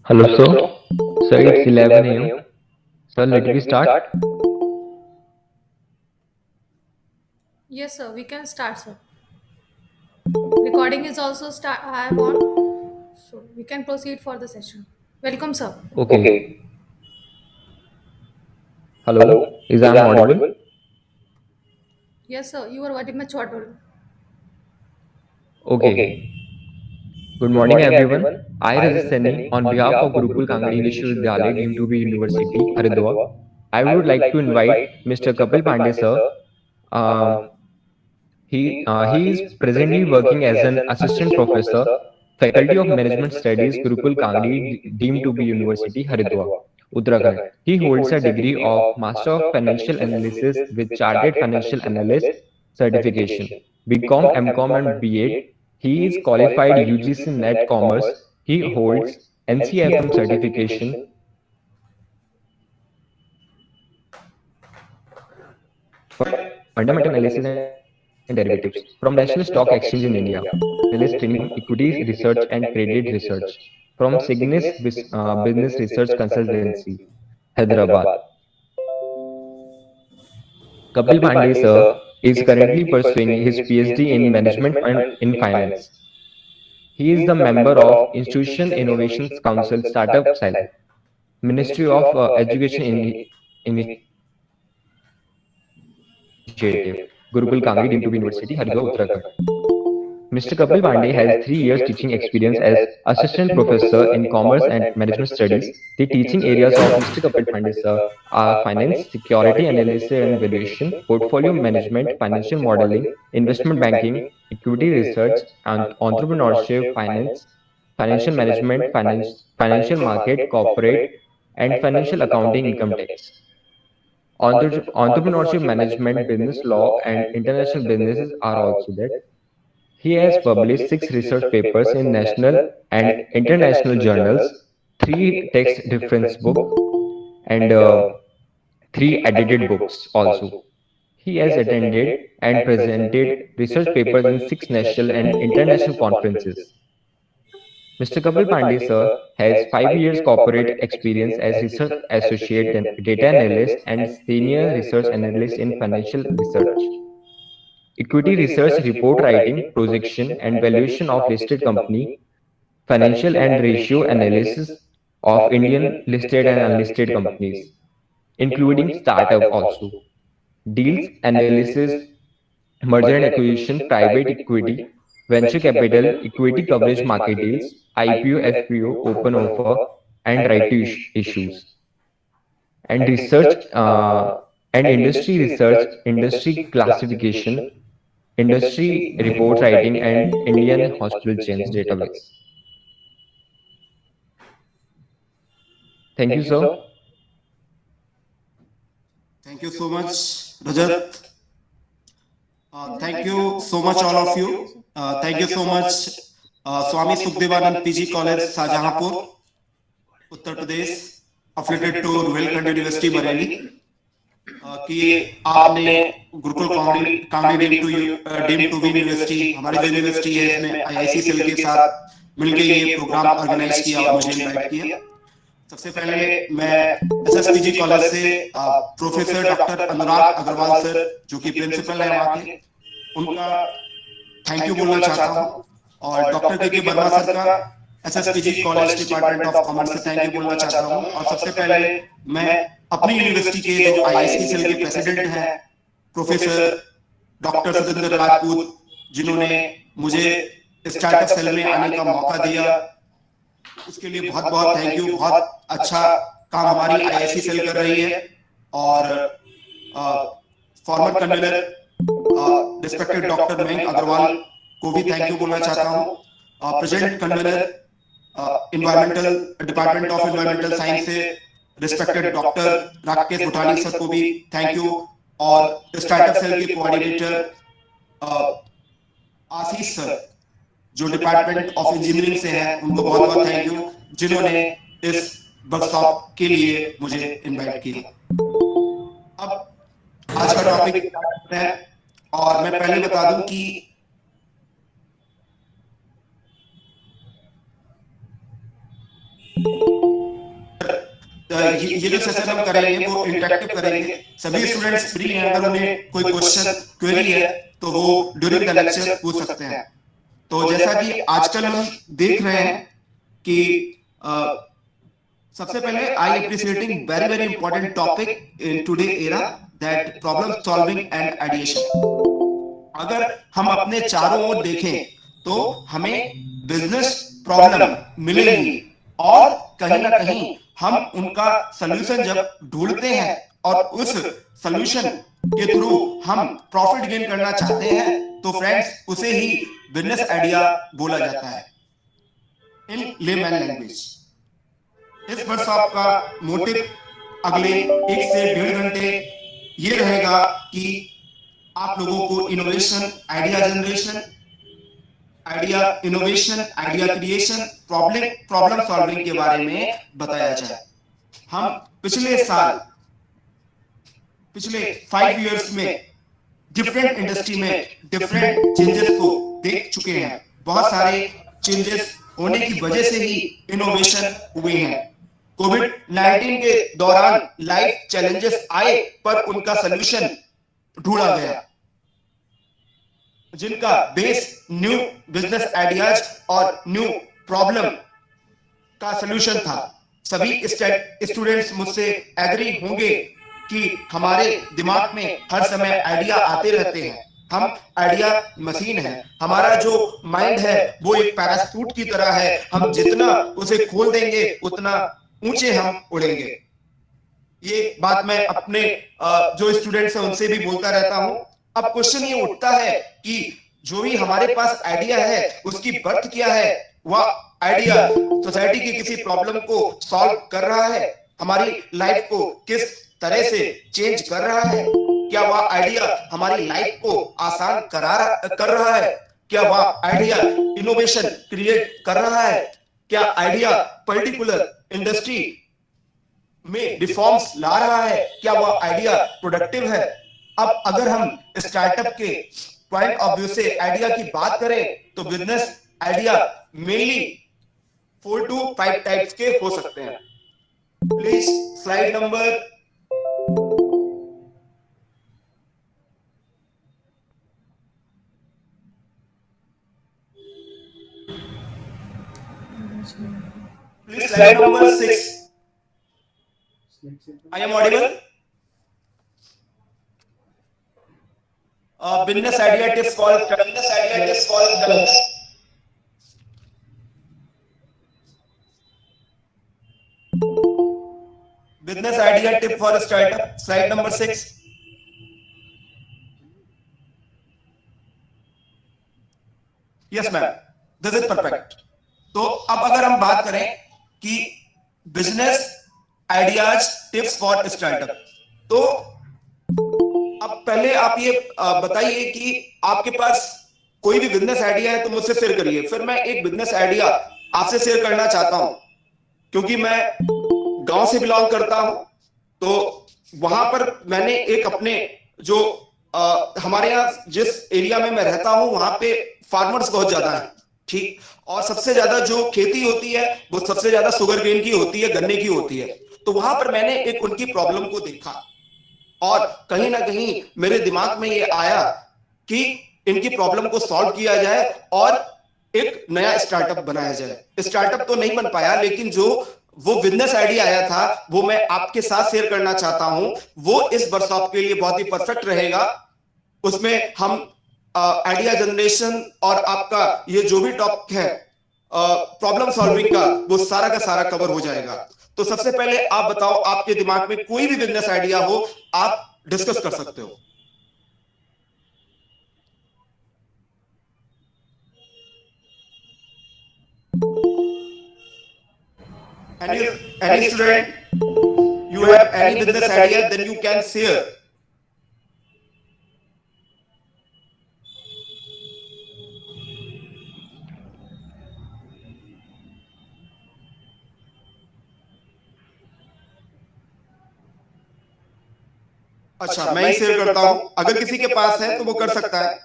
Hello, Hello, sir. sir. Sir, Sir, it's it's 11 11 a.m. a.m. Sir, Sir, let me let me start. start. Yes, sir. We can start, sir. Recording is also start. I have on, so we can proceed for the session. Welcome, sir. Okay. Okay. Hello. Hello. Is Is I'm I'm audible? audible? Yes, sir. You are very much audible. Okay. Okay. Good Good morning, morning, everyone. everyone. I, I, Rajat Rajat Saini, Saini, on on behalf behalf of of Gurukul Gurukul Kangadi Kangadi Vishwavidyalaya, Vishwavidyalaya, deemed to deemed be to be University, University, Haridwar, Haridwar, I I would would like to like to invite invite Mr. Mr. Kapil Kapil Pandey, Pandey, sir. sir. Um, Um, he is he is presently presently working working as as an an assistant assistant professor, professor, Faculty of Faculty of Management Management Studies, Studies, Gurukul Gurukul Kangadi, Kangadi, deemed to deemed be to be University, University, Haridwar, Haridwar, Uttarakhand. Uttarakhand. He He holds a holds a degree degree of of Master Master of of Financial Financial Analysis Analysis with with Chartered Chartered Financial Financial Analyst Analyst certification, certification, BCom, BCom, MCom, MCom, and and B.Ed. B.Ed. He is He is qualified qualified UGC UGC Net Net Commerce. Commerce. He He holds holds NCFM NCFM certification certification fundamental analysis and derivatives from National Stock Exchange in India, analyst training, equities research and credit research from Cygnus Business Research Consultancy, Hyderabad. Hyderabad. Kapil Kapil Pandey, Pandey, sir, sir, is is currently currently pursuing pursuing his his PhD PhD in in Management Management and and in in Finance. Finance. He is He the is the member member of of Institution Institution Innovations Innovations Council Council Startup Startup Cell, Cell, Ministry Ministry of of Education Education Initiative, Gurukul Initiative, Kangri, deemed to be Gurukul University, Kangri, deemed to be Haridwar, Uttarakhand. University, Haridwar, Uttarakhand. Mr. Kapil Mr. Pandey Kapil has Pandey has 3 years 3 years teaching teaching experience experience as as assistant assistant professor professor in in commerce commerce and and management management studies. studies. The The teaching teaching areas areas of of Mr. Mr. Kapil Kapil Pandey Pandey, sir sir, are are finance, finance, security security analysis and analysis and valuation, valuation, portfolio portfolio management, management, financial financial modeling, modeling, investment investment banking, banking, equity equity research, research, and and entrepreneurship, entrepreneurship, finance, finance, financial financial management, management, financial financial market, market, corporate, corporate, and and financial financial accounting accounting, income income tax. tax. Entrepreneurship management, Entrepreneurship business management law, law and and international international businesses businesses are are also also there. there. He He has has published published 6 6 research research papers papers in in national national and and international international journals, journals, 3 3 text text reference reference book, book, and and 3 3 edited edited books books also. also. He He has has attended attended and and presented presented research research papers in papers in 6 6 national national and and international international conferences. conferences. Mr. Mr. Kapil Kapil Pandey, Pandey, sir, sir, has has 5 5 years years corporate corporate experience experience as as research research associate associate and and data data analyst analyst and and senior senior research research analyst analyst in in financial financial research, research, equity equity research, research, report report writing, writing, projection, projection, and and valuation valuation of of listed listed company, company, financial financial and and ratio ratio analysis analysis of of Indian Indian listed listed and and unlisted unlisted companies, companies, including including startup startup also, also, deals deals analysis, analysis, merger and merger and acquisition, acquisition, private private equity, equity, venture venture capital, capital, equity equity coverage coverage market market deals, deals, IPO, IPO, FPO, FPO, open open offer, offer, and and right to right to issues, issues, and and research research and and industry industry research, research, industry industry classification, classification, industry industry report report writing, writing, and and Indian Indian hospital hospital chains chains database. database. Thank you, Thank you, sir. sir. Thank you so much, Rajat. Is Thank it you so much, all of you. Thank you so much, Swami Sukhdevanand PG College, Shahjahanpur, Uttar Pradesh, affiliated to Ruhelkhand University, Bareilly, कि आपने Gurukul Kangri deem to be university, हमारी जो university है इसमें IIC cell के साथ मिलके ये प्रोग्राम ऑर्गेनाइज किया और मुझे इनवाइट किया। सबसे पहले मैं एसएसपीजी कॉलेज से प्रोफेसर डॉक्टर अनुराग अग्रवाल सर, जो कि प्रिंसिपल है वहाँ के, उनका थैंक यू बोलना चाहता हूँ, और डॉक्टर के वर्मा सर का एसएसपीजी कॉलेज डिपार्टमेंट ऑफ कॉमर्स से थैंक यू बोलना चाहता हूँ। और सबसे पहले मैं अपनी यूनिवर्सिटी के जो आईआईसी सेल के प्रेसिडेंट हैं प्रोफेसर डॉक्टर सतेंद्र राजपूत, जिन्होंने मुझे स्टार्टअप सेल में आने का मौका दिया, उसके लिए बहुत बहुत थैंक यू। बहुत अच्छा काम हमारी आईआईसी सेल कर रही है। और former convener respected doctor Mayank Agarwal को भी थैंक यू बोलना चाहता हूँ। Present convener environmental department of environmental science से respected doctor Rakesh Bhutani sir को भी थैंक यू। और स्टार्टअप सेल के कोऑर्डिनेटर आशीष सर, जो डिपार्टमेंट ऑफ इंजीनियरिंग से हैं, उनको बहुत बहुत थैंक यू, जिन्होंने इस वर्कशॉप के लिए मुझे इनवाइट किया। अब आज का टॉपिक स्टार्ट करते हैं। और मैं पहले बता दूं कि ये जो सेशन हम करेंगे वो इंटरेक्टिव करेंगे। सभी स्टूडेंट्स फ्री हैं, अगर उन्हें कोई क्वेश्चन क्वेरी है तो वो ड्यूरिंग द लेक्चर पूछ सकते हैं। तो जैसा कि आजकल हम देख रहे हैं कि सबसे पहले I appreciating very very important topic in today era, that problem solving and ideation. अगर हम अपने चारों ओर देखें तो हमें बिजनेस प्रॉब्लम मिलेंगी और कहीं ना कहीं हम उनका सलूशन जब ढूंढते हैं और उस सलूशन के थ्रू हम प्रॉफिट गेन करना चाहते हैं तो फ्रेंड्स उसे ही बिजनेस आइडिया बोला जाता है इन लेमैन लैंग्वेज। इस वर्कशॉप का मोटिव अगले 1 से 1.5 घंटे ये रहेगा कि आप लोगों को innovation, idea generation, idea innovation, idea creation, problem solving के बारे में बताया जाए। हम पिछले 5 इयर्स में डिफरेंट इंडस्ट्री में डिफरेंट चेंजेस को देख चुके हैं। बहुत सारे चेंजेस होने की वजह से ही इनोवेशन हुए हैं। कोविड-19 के दौरान लाइफ चैलेंजेस आए पर उनका सलूशन ढूंढा गया, जिनका बेस न्यू बिजनेस आइडियाज और न्यू प्रॉब्लम का सलूशन था। सभी स्टूडेंट्स मुझसे एग्री होंगे कि हमारे दिमाग में हर समय आइडिया आते रहते हैं। हम आइडिया मशीन है। हमारा जो माइंड है वो एक पैराशूट की तरह है। हम जितना उसे खोल देंगे उतना ऊंचे हम उड़ेंगे। ये बात मैं अपने जो स्टूडेंट्स हैं उनसे भी बोलता रहता हूं। अब क्वेश्चन ये उठता है कि जो भी हमारे पास आइडिया है उसकी बर्थ क्या है? वह आइडिया सोसाइटी की किसी प्रॉब्लम को सॉल्व कर रहा है? हमारी लाइफ को किस तरह से चेंज कर रहा है? क्या वह आइडिया हमारी लाइफ को आसान कर रहा है? क्या वह आइडिया इनोवेशन क्रिएट कर रहा है? क्या आइडिया पर्टिकुलर इंडस्ट्री में रिफॉर्म्स ला रहा है? क्या वह आइडिया प्रोडक्टिव है? अब अगर हम स्टार्टअप के पॉइंट ऑफ व्यू से आइडिया की बात करें तो business idea mainly 4 to 5 types के हो सकते हैं। Please slide number Please slide number 6. I am audible. Business idea tips for business idea tip for startup. Slide number 6. Yes, ma'am. This is perfect. तो अब अगर हम बात करें कि business ideas tips for startup, तो अब पहले आप ये बताइए कि आपके पास कोई भी बिजनेस आइडिया है तो मुझसे शेयर करिए। फिर मैं एक बिजनेस आइडिया आपसे शेयर करना चाहता हूं, क्योंकि मैं गांव से बिलोंग करता हूं। तो वहां पर मैंने एक अपने जो हमारे यहाँ जिस एरिया में मैं रहता हूं वहां पे फार्मर्स बहुत ज्यादा है, ठीक। और सबसे ज्यादा जो खेती होती है वो सबसे ज्यादा शुगर केन की होती है, गन्ने की होती है। तो वहां पर मैंने एक उनकी प्रॉब्लम को देखा और कहीं ना कहीं मेरे दिमाग में ये आया कि इनकी प्रॉब्लम को सॉल्व किया जाए और एक नया स्टार्टअप बनाया जाए। स्टार्टअप तो नहीं बन पाया, लेकिन जो वो बिजनेस आइडिया आया था वो मैं आपके साथ शेयर करना चाहता हूं। वो इस वर्कशॉप के लिए बहुत ही परफेक्ट रहेगा। उसमें हम आइडिया जनरेशन और आपका ये जो भी टॉपिक है प्रॉब्लम सॉल्विंग का, वो सारा का सारा कवर हो जाएगा। तो सबसे पहले आप बताओ, आपके दिमाग में कोई भी बिजनेस आइडिया हो, आप डिस्कस कर सकते हो। Any student, you have any business idea, then you can share. अच्छा, मैं ही शेयर करता हूं। अगर किसी के पास है तो वो कर सकता है।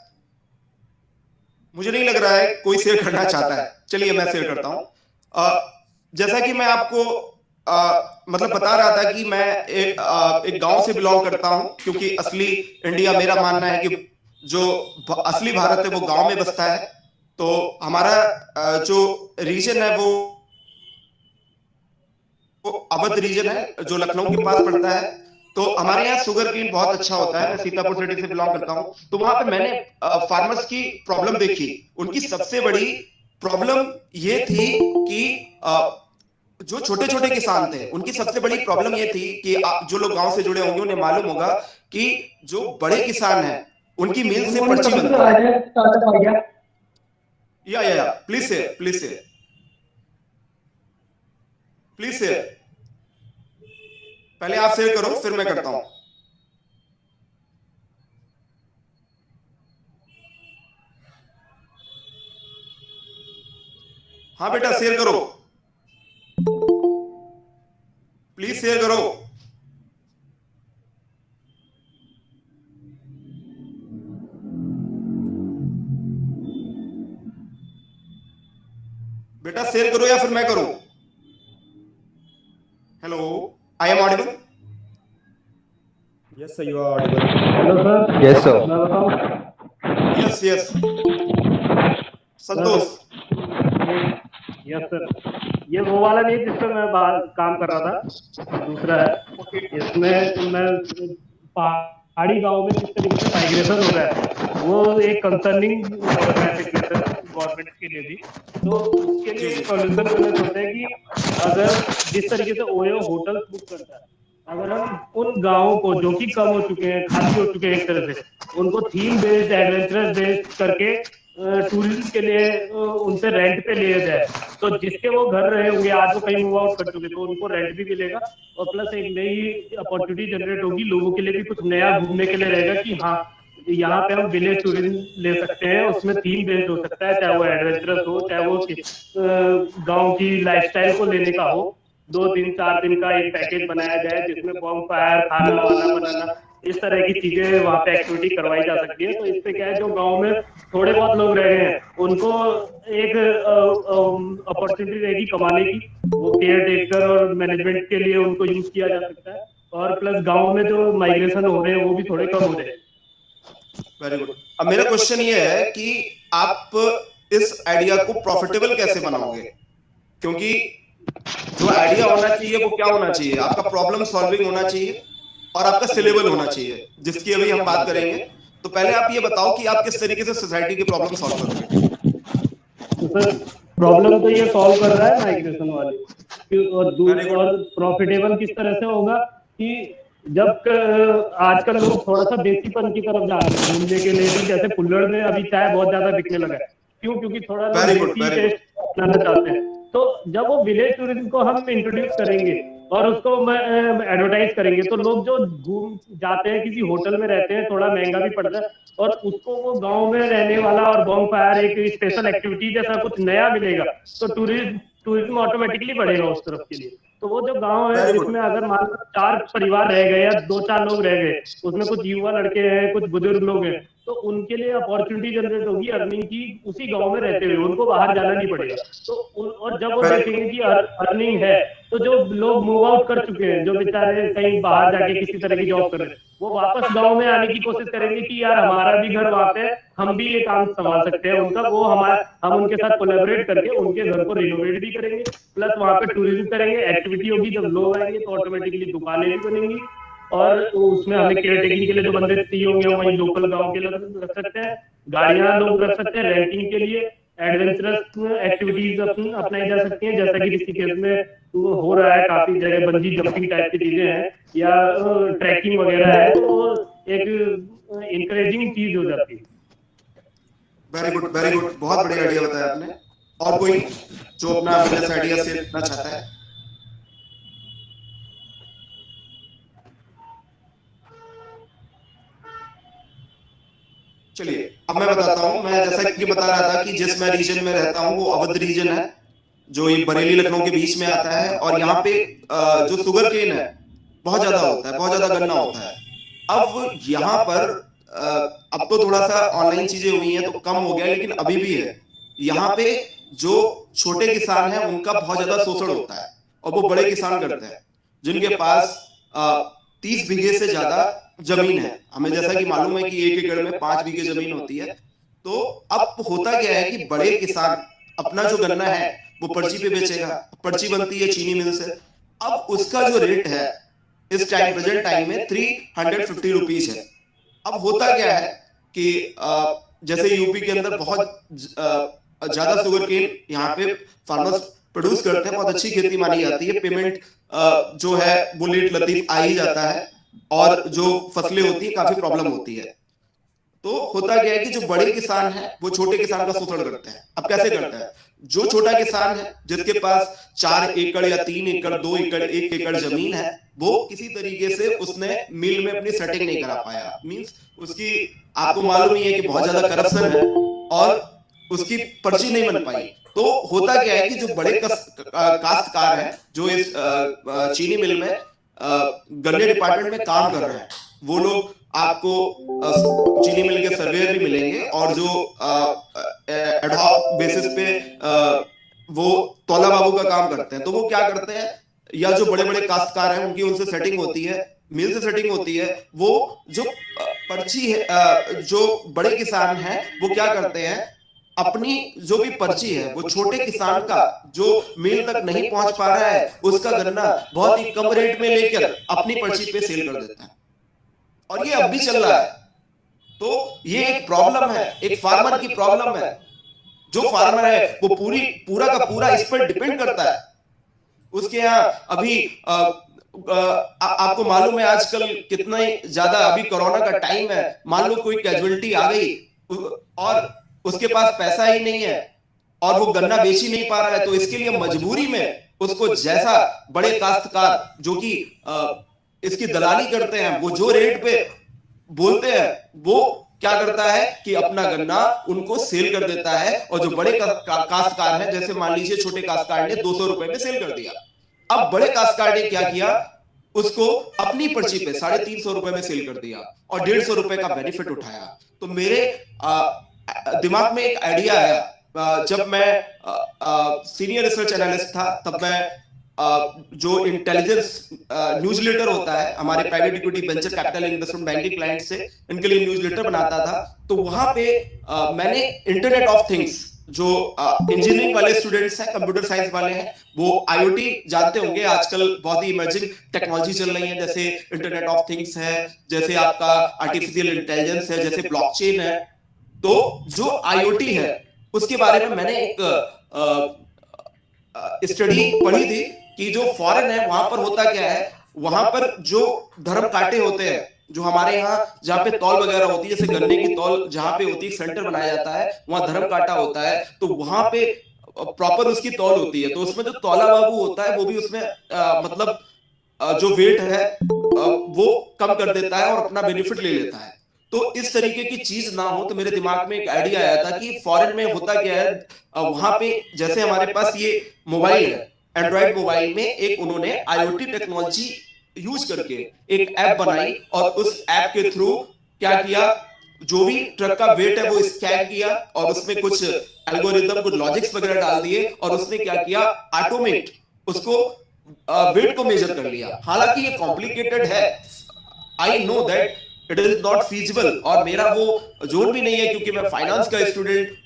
मुझे नहीं लग रहा है कोई शेयर करना चाहता है। चलिए मैं शेयर करता हूं। जैसा कि मैं आपको मतलब बता रहा था कि मैं एक गांव से बिलोंग करता हूं, क्योंकि असली इंडिया मेरा मानना है कि जो असली भारत है वो गांव में बसता है। तो हमारा जो रीजन है वो अवध रीजन है, जो लखनऊ के पास पड़ता है। तो हमारे यहाँ शुगर केन बहुत अच्छा होता है। मैं सीतापुर सिटी से बिलोंग करता हूँ, तो वहां पे मैंने फार्मर्स की प्रॉब्लम देखी। उनकी सबसे बड़ी प्रॉब्लम ये थी कि जो छोटे छोटे किसान थे उनकी सबसे बड़ी प्रॉब्लम ये थी कि जो लोग गांव से जुड़े होंगे उन्हें मालूम होगा कि जो बड़े किसान हैं उनकी मिल से पर्ची बनती है। या प्लीज से प्लीज शेयर। पहले आप शेयर करो, फिर मैं करता हूं। हाँ बेटा शेयर करो, प्लीज शेयर करो। बेटा शेयर करो या फिर मैं करूं? Hello, I am audible? Yes, sir, you are audible. Hello sir. Yes, sir. मैं बताऊं? यस यस, संतोष। यस सर, ये वो वाला नहीं जिस पर मैं काम कर रहा था, दूसरा है। इसमें मैं पहाड़ी गांव में किस तरीके से माइग्रेशन हो रहा है वो एक कंसर्निंग गवर्नमेंट के लिए भी। तो उसके लिए सॉल्यूशन मैंने सोचा है कि अगर जिस तरीके से ओयो होटल बुक करता है, अगर हम उन गाँवों को जो कि कम हो चुके हैं, खाली हो चुके हैं एक तरह से, उनको थीम बेस्ड एडवेंचरस बेस्ड करके टूरिज्म के लिए उनसे रेंट पे लिए जाए, तो जिसके वो घर रहे होंगे आज वो कहीं मूव आउट कर चुके, तो उनको रेंट भी मिलेगा और प्लस एक नई अपॉर्चुनिटी जनरेट होगी, लोगों के लिए भी कुछ नया घूमने के लिए रहेगा कि हाँ यहाँ पे हम विलेज टूरिज्म ले सकते हैं, उसमें थीम बेस्ड हो सकता है, चाहे वो एडवेंचरस हो, चाहे वो गाँव की लाइफस्टाइल को लेने का हो। 2 दिन 4 दिन का एक पैकेज बनाया जाए जिसमें बॉम फायर, खाना वाना बनाना, इस तरह की चीजें वहाँ पे एक्टिविटी करवाई जा सकती है। तो इससे क्या है, जो गांव में थोड़े बहुत लोग रह गए हैं उनको एक अपॉर्चुनिटी रहेगी कमाने की, वो केयर टेकर और मैनेजमेंट के लिए उनको यूज किया जा सकता है, और प्लस गांव में जो माइग्रेशन हो रहे हैं वो भी थोड़े कम हो रहे हैं। Very good. अब मेरा क्वेश्चन ये है कि आप इस आइडिया को प्रॉफिटेबल कैसे बनाओगे? क्योंकि जो आइडिया होना चाहिए वो क्या होना चाहिए? आपका प्रॉब्लम सॉल्विंग होना चाहिए और आपका सिलेबल होना चाहिए, जिसकी अभी हम बात करेंगे। तो पहले आप ये बताओ कि आप किस तरीके से सोसाइटी की प्रॉब्लम सॉल्व करोगे? तो सर प्रॉब्लम तो ये सॉल्व कर रहा है माइग्रेशन वाली, और प्रॉफिटेबल किस तरह से होगा कि जब आजकल लोग थोड़ा सा देसीपन की तरफ जा रहे हैं घूमने के लिए भी, जैसे कुल्लड़ में अभी चाय बहुत ज्यादा बिकने लगा है, क्यों? क्योंकि थोड़ा लोग देसी टेस्ट अपनाना चाहते हैं। तो जब वो विलेज टूरिज्म को हम इंट्रोड्यूस करेंगे और उसको एडवर्टाइज करेंगे, तो लोग जो घूम जाते हैं किसी होटल में रहते हैं, थोड़ा महंगा भी पड़ता है, और उसको वो गांव में रहने वाला और बॉम फायर एक स्पेशल एक्टिविटी जैसा कुछ नया मिलेगा, तो टूरिज्म ऑटोमेटिकली बढ़ेगा उस तरफ के लिए। तो वो जो गांव है जिसमें अगर मान लो 4 परिवार रह गए या 2-4 लोग रह गए, उसमें कुछ युवा लड़के हैं, कुछ बुजुर्ग लोग हैं, तो उनके लिए अपॉर्चुनिटी जनरेट होगी अर्निंग की उसी गांव में रहते हुए, उनको बाहर जाना नहीं पड़ेगा। तो और जब वो देखेंगे कि अर्निंग है, तो जो लोग मूव आउट कर चुके हैं, जो बेचारे कहीं बाहर जाके किसी तरह की जॉब कर रहे हैं, वो वापस गांव में आने की कोशिश करेंगे कि यार हमारा भी घर वहां पे, हम भी ये काम संभाल सकते हैं उनका। वो हम उनके साथ कोलैबोरेट करके उनके घर को रिनोवेट भी करेंगे, प्लस वहां पे टूरिज्म करेंगे, एक्टिविटी होगी, जब लोग आएंगे तो ऑटोमेटिकली दुकानें भी बनेंगी, और उसमें हमें केयर टेकिंग के लिए जो बंदे चाहिए होंगे वही लोकल गांव के लोग रख सकते हैं, गाड़ियां लोग रख सकते हैं रेंटिंग के लिए, एडवेंचरस एक्टिविटीज अपनाई जा सकती हैं, जैसा कि ऋषिकेश में हो रहा है, काफी जगह बंजी जंपिंग टाइप की चीजें हैं या ट्रैकिंग वगैरह है, तो एक इंकरेजिंग चीज हो जाती है। वेरी गुड, वेरी गुड, बहुत बढ़िया आइडिया बताया आपने। और कोई जो अपना बिजनेस आइडिया शेयर करना चाहता है? चलिए अब मैं बताता हूं। मैं जैसा कि बता रहा था कि जिस मैं रीजन में रहता हूं वो अवध रीजन है, जो ये बरेली लखनऊ के बीच में आता है। और यहाँ पे जो शुगर केन है बहुत ज्यादा होता है, बहुत ज्यादा गन्ना होता है। अब यहाँ पर अब तो थोड़ा सा ऑनलाइन चीजें हुई हैं तो कम हो गया, लेकिन अभी भी है। यहाँ पे जो छोटे किसान हैं उनका बहुत ज्यादा शोषण होता है और वो बड़े किसान करते हैं जिनके पास 30 बीघे से ज्यादा जमीन है। हमें जैसा कि मालूम है कि 1 एकड़ में 5 बीघे जमीन होती है। तो अब होता क्या है कि बड़े किसान अपना जो गन्ना है वो पर्ची पे बेचेगा, पर्ची बनती है चीनी मिल से। अब उसका जो रेट है इस टाइम प्रेजेंट टाइम में 350 रुपीज है। अब होता क्या है कि जैसे यूपी के अंदर बहुत ज्यादा शुगर केन यहाँ पे फार्मर्स प्रोड्यूस करते हैं, बहुत अच्छी खेती मानी जाती है, पेमेंट जो है वो लेट लतीफ आ ही जाता है और जो फसलें होती है काफी प्रॉब्लम होती है। तो होता क्या है कि जो बड़े किसान हैं वो छोटे किसान का शोषण करते हैं। अब कैसे करते हैं? जो छोटा किसान है जिसके पास 4 एकड़ या 3 एकड़ 2 एकड़ 1 एकड़ जमीन है, वो किसी तरीके से उसने मिल में अपनी सेटिंग नहीं करा पाया, मींस उसकी, आपको मालूम ही है कि बहुत ज्यादा करप्शन है और उसकी पर्ची नहीं बन पाई। तो होता क्या है कि जो बड़े काश्तकार हैं जो इस चीनी मिल में गन्ने डिपार्टमेंट में काम कर रहे हैं, वो लोग आपको चीनी मिल के सर्वेयर भी मिलेंगे और जो एडहॉक बेसिस पे वो तौला बाबू का काम करते हैं। तो वो क्या करते हैं, या जो बड़े बड़े काश्तकार हैं उनकी उनसे सेटिंग होती है, मिल से सेटिंग होती है। वो जो पर्ची है, जो बड़े किसान हैं वो क्या करते हैं, अपनी जो भी पर्ची है वो छोटे किसान का जो मिल तक नहीं पहुंच पा रहा है उसका गन्ना बहुत ही कम रेट में लेकर अपनी पर्ची पे सेल कर देता है और ये अब भी चल रहा है। तो ये एक प्रॉब्लम है, एक फार्मर की प्रॉब्लम है। जो फार्मर है वो पूरा का पूरा इस पर डिपेंड करता है। उसके यहाँ अभी आपको मालूम है आजकल कितना ज्यादा, अभी कोरोना का टाइम है, मान लो कोई कैजुअलिटी आ गई और उसके पास पैसा ही नहीं है और वो गन्ना बेच ही नहीं पा रहा है, तो इसके लिए मजबूरी में उसको जैसा बड़े काश्तकार जो कि इसकी दलाली करते हैं, वो जो रेट पे बोलते हैं वो क्या करता है कि अपना गन्ना उनको सेल कर देता है। और जो बड़े काश्तकार हैं, जैसे मान लीजिए छोटे काश्तकार ने 200 रुपए में सेल कर दिया, अब बड़े काश्तकार ने क्या किया, उसको अपनी पर्ची पे 350 रुपए में सेल कर दिया और 150 रुपए का बेनिफिट उठाया। तो मेरे दिमाग में एक आइडिया आया, जब मैं सीनियर रिसर्च एनालिस्ट था तब मैं जो इंटेलिजेंस न्यूज़लेटर होता है हमारे private equity venture capital investment banking client से, इनके लिए न्यूज़लेटर बनाता था। तो वहां पे मैंने इंटरनेट ऑफ थिंग्स, जो इंजीनियरिंग वाले स्टूडेंट्स हैं, कंप्यूटर साइंस वाले हैं, वो आईओटी जानते होंगे, आजकल बहुत ही इमर्जिंग टेक्नोलॉजी चल रही है, जैसे इंटरनेट ऑफ थिंग्स है, जैसे आपका आर्टिफिशियल इंटेलिजेंस है, जैसे ब्लॉकचेन है। तो जो आईओटी है उसके बारे में मैंने एक स्टडी पढ़ी थी कि जो फॉरेन है वहां पर होता क्या है, वहां पर जो धर्म कांटे होते हैं, जो हमारे यहाँ जहाँ पे तौल वगैरह होती है, जैसे गन्ने की तौल जहाँ पे होती है, सेंटर बनाया जाता है, वहां धर्म कांटा होता है, तो वहां पे प्रॉपर उसकी तौल होती है। तो उसमें जो तौला बाबू होता है वो भी उसमें मतलब जो वेट है वो कम कर देता है और अपना बेनिफिट ले लेता है। तो इस तरीके की चीज ना हो, तो मेरे दिमाग में एक आइडिया आया था कि फॉरेन में होता क्या है, वहां पे जैसे हमारे पास ये मोबाइल है, एंड्रॉइड मोबाइल में एक उन्होंने आईओटी टेक्नोलॉजी यूज करके एक ऐप बनाई और उस ऐप के थ्रू क्या किया, जो भी ट्रक का वेट है वो स्कैन किया और उसमें कुछ एल्गोरिदम, कुछ लॉजिक्स वगैरह डाल दिए और उसने क्या किया, ऑटोमेट उसको वेट को मेजर कर लिया। हालांकि ये कॉम्प्लिकेटेड है, I know that it is not feasible, और मेरा वो जोन भी नहीं है क्योंकि मैं फाइनेंस का स्टूडेंट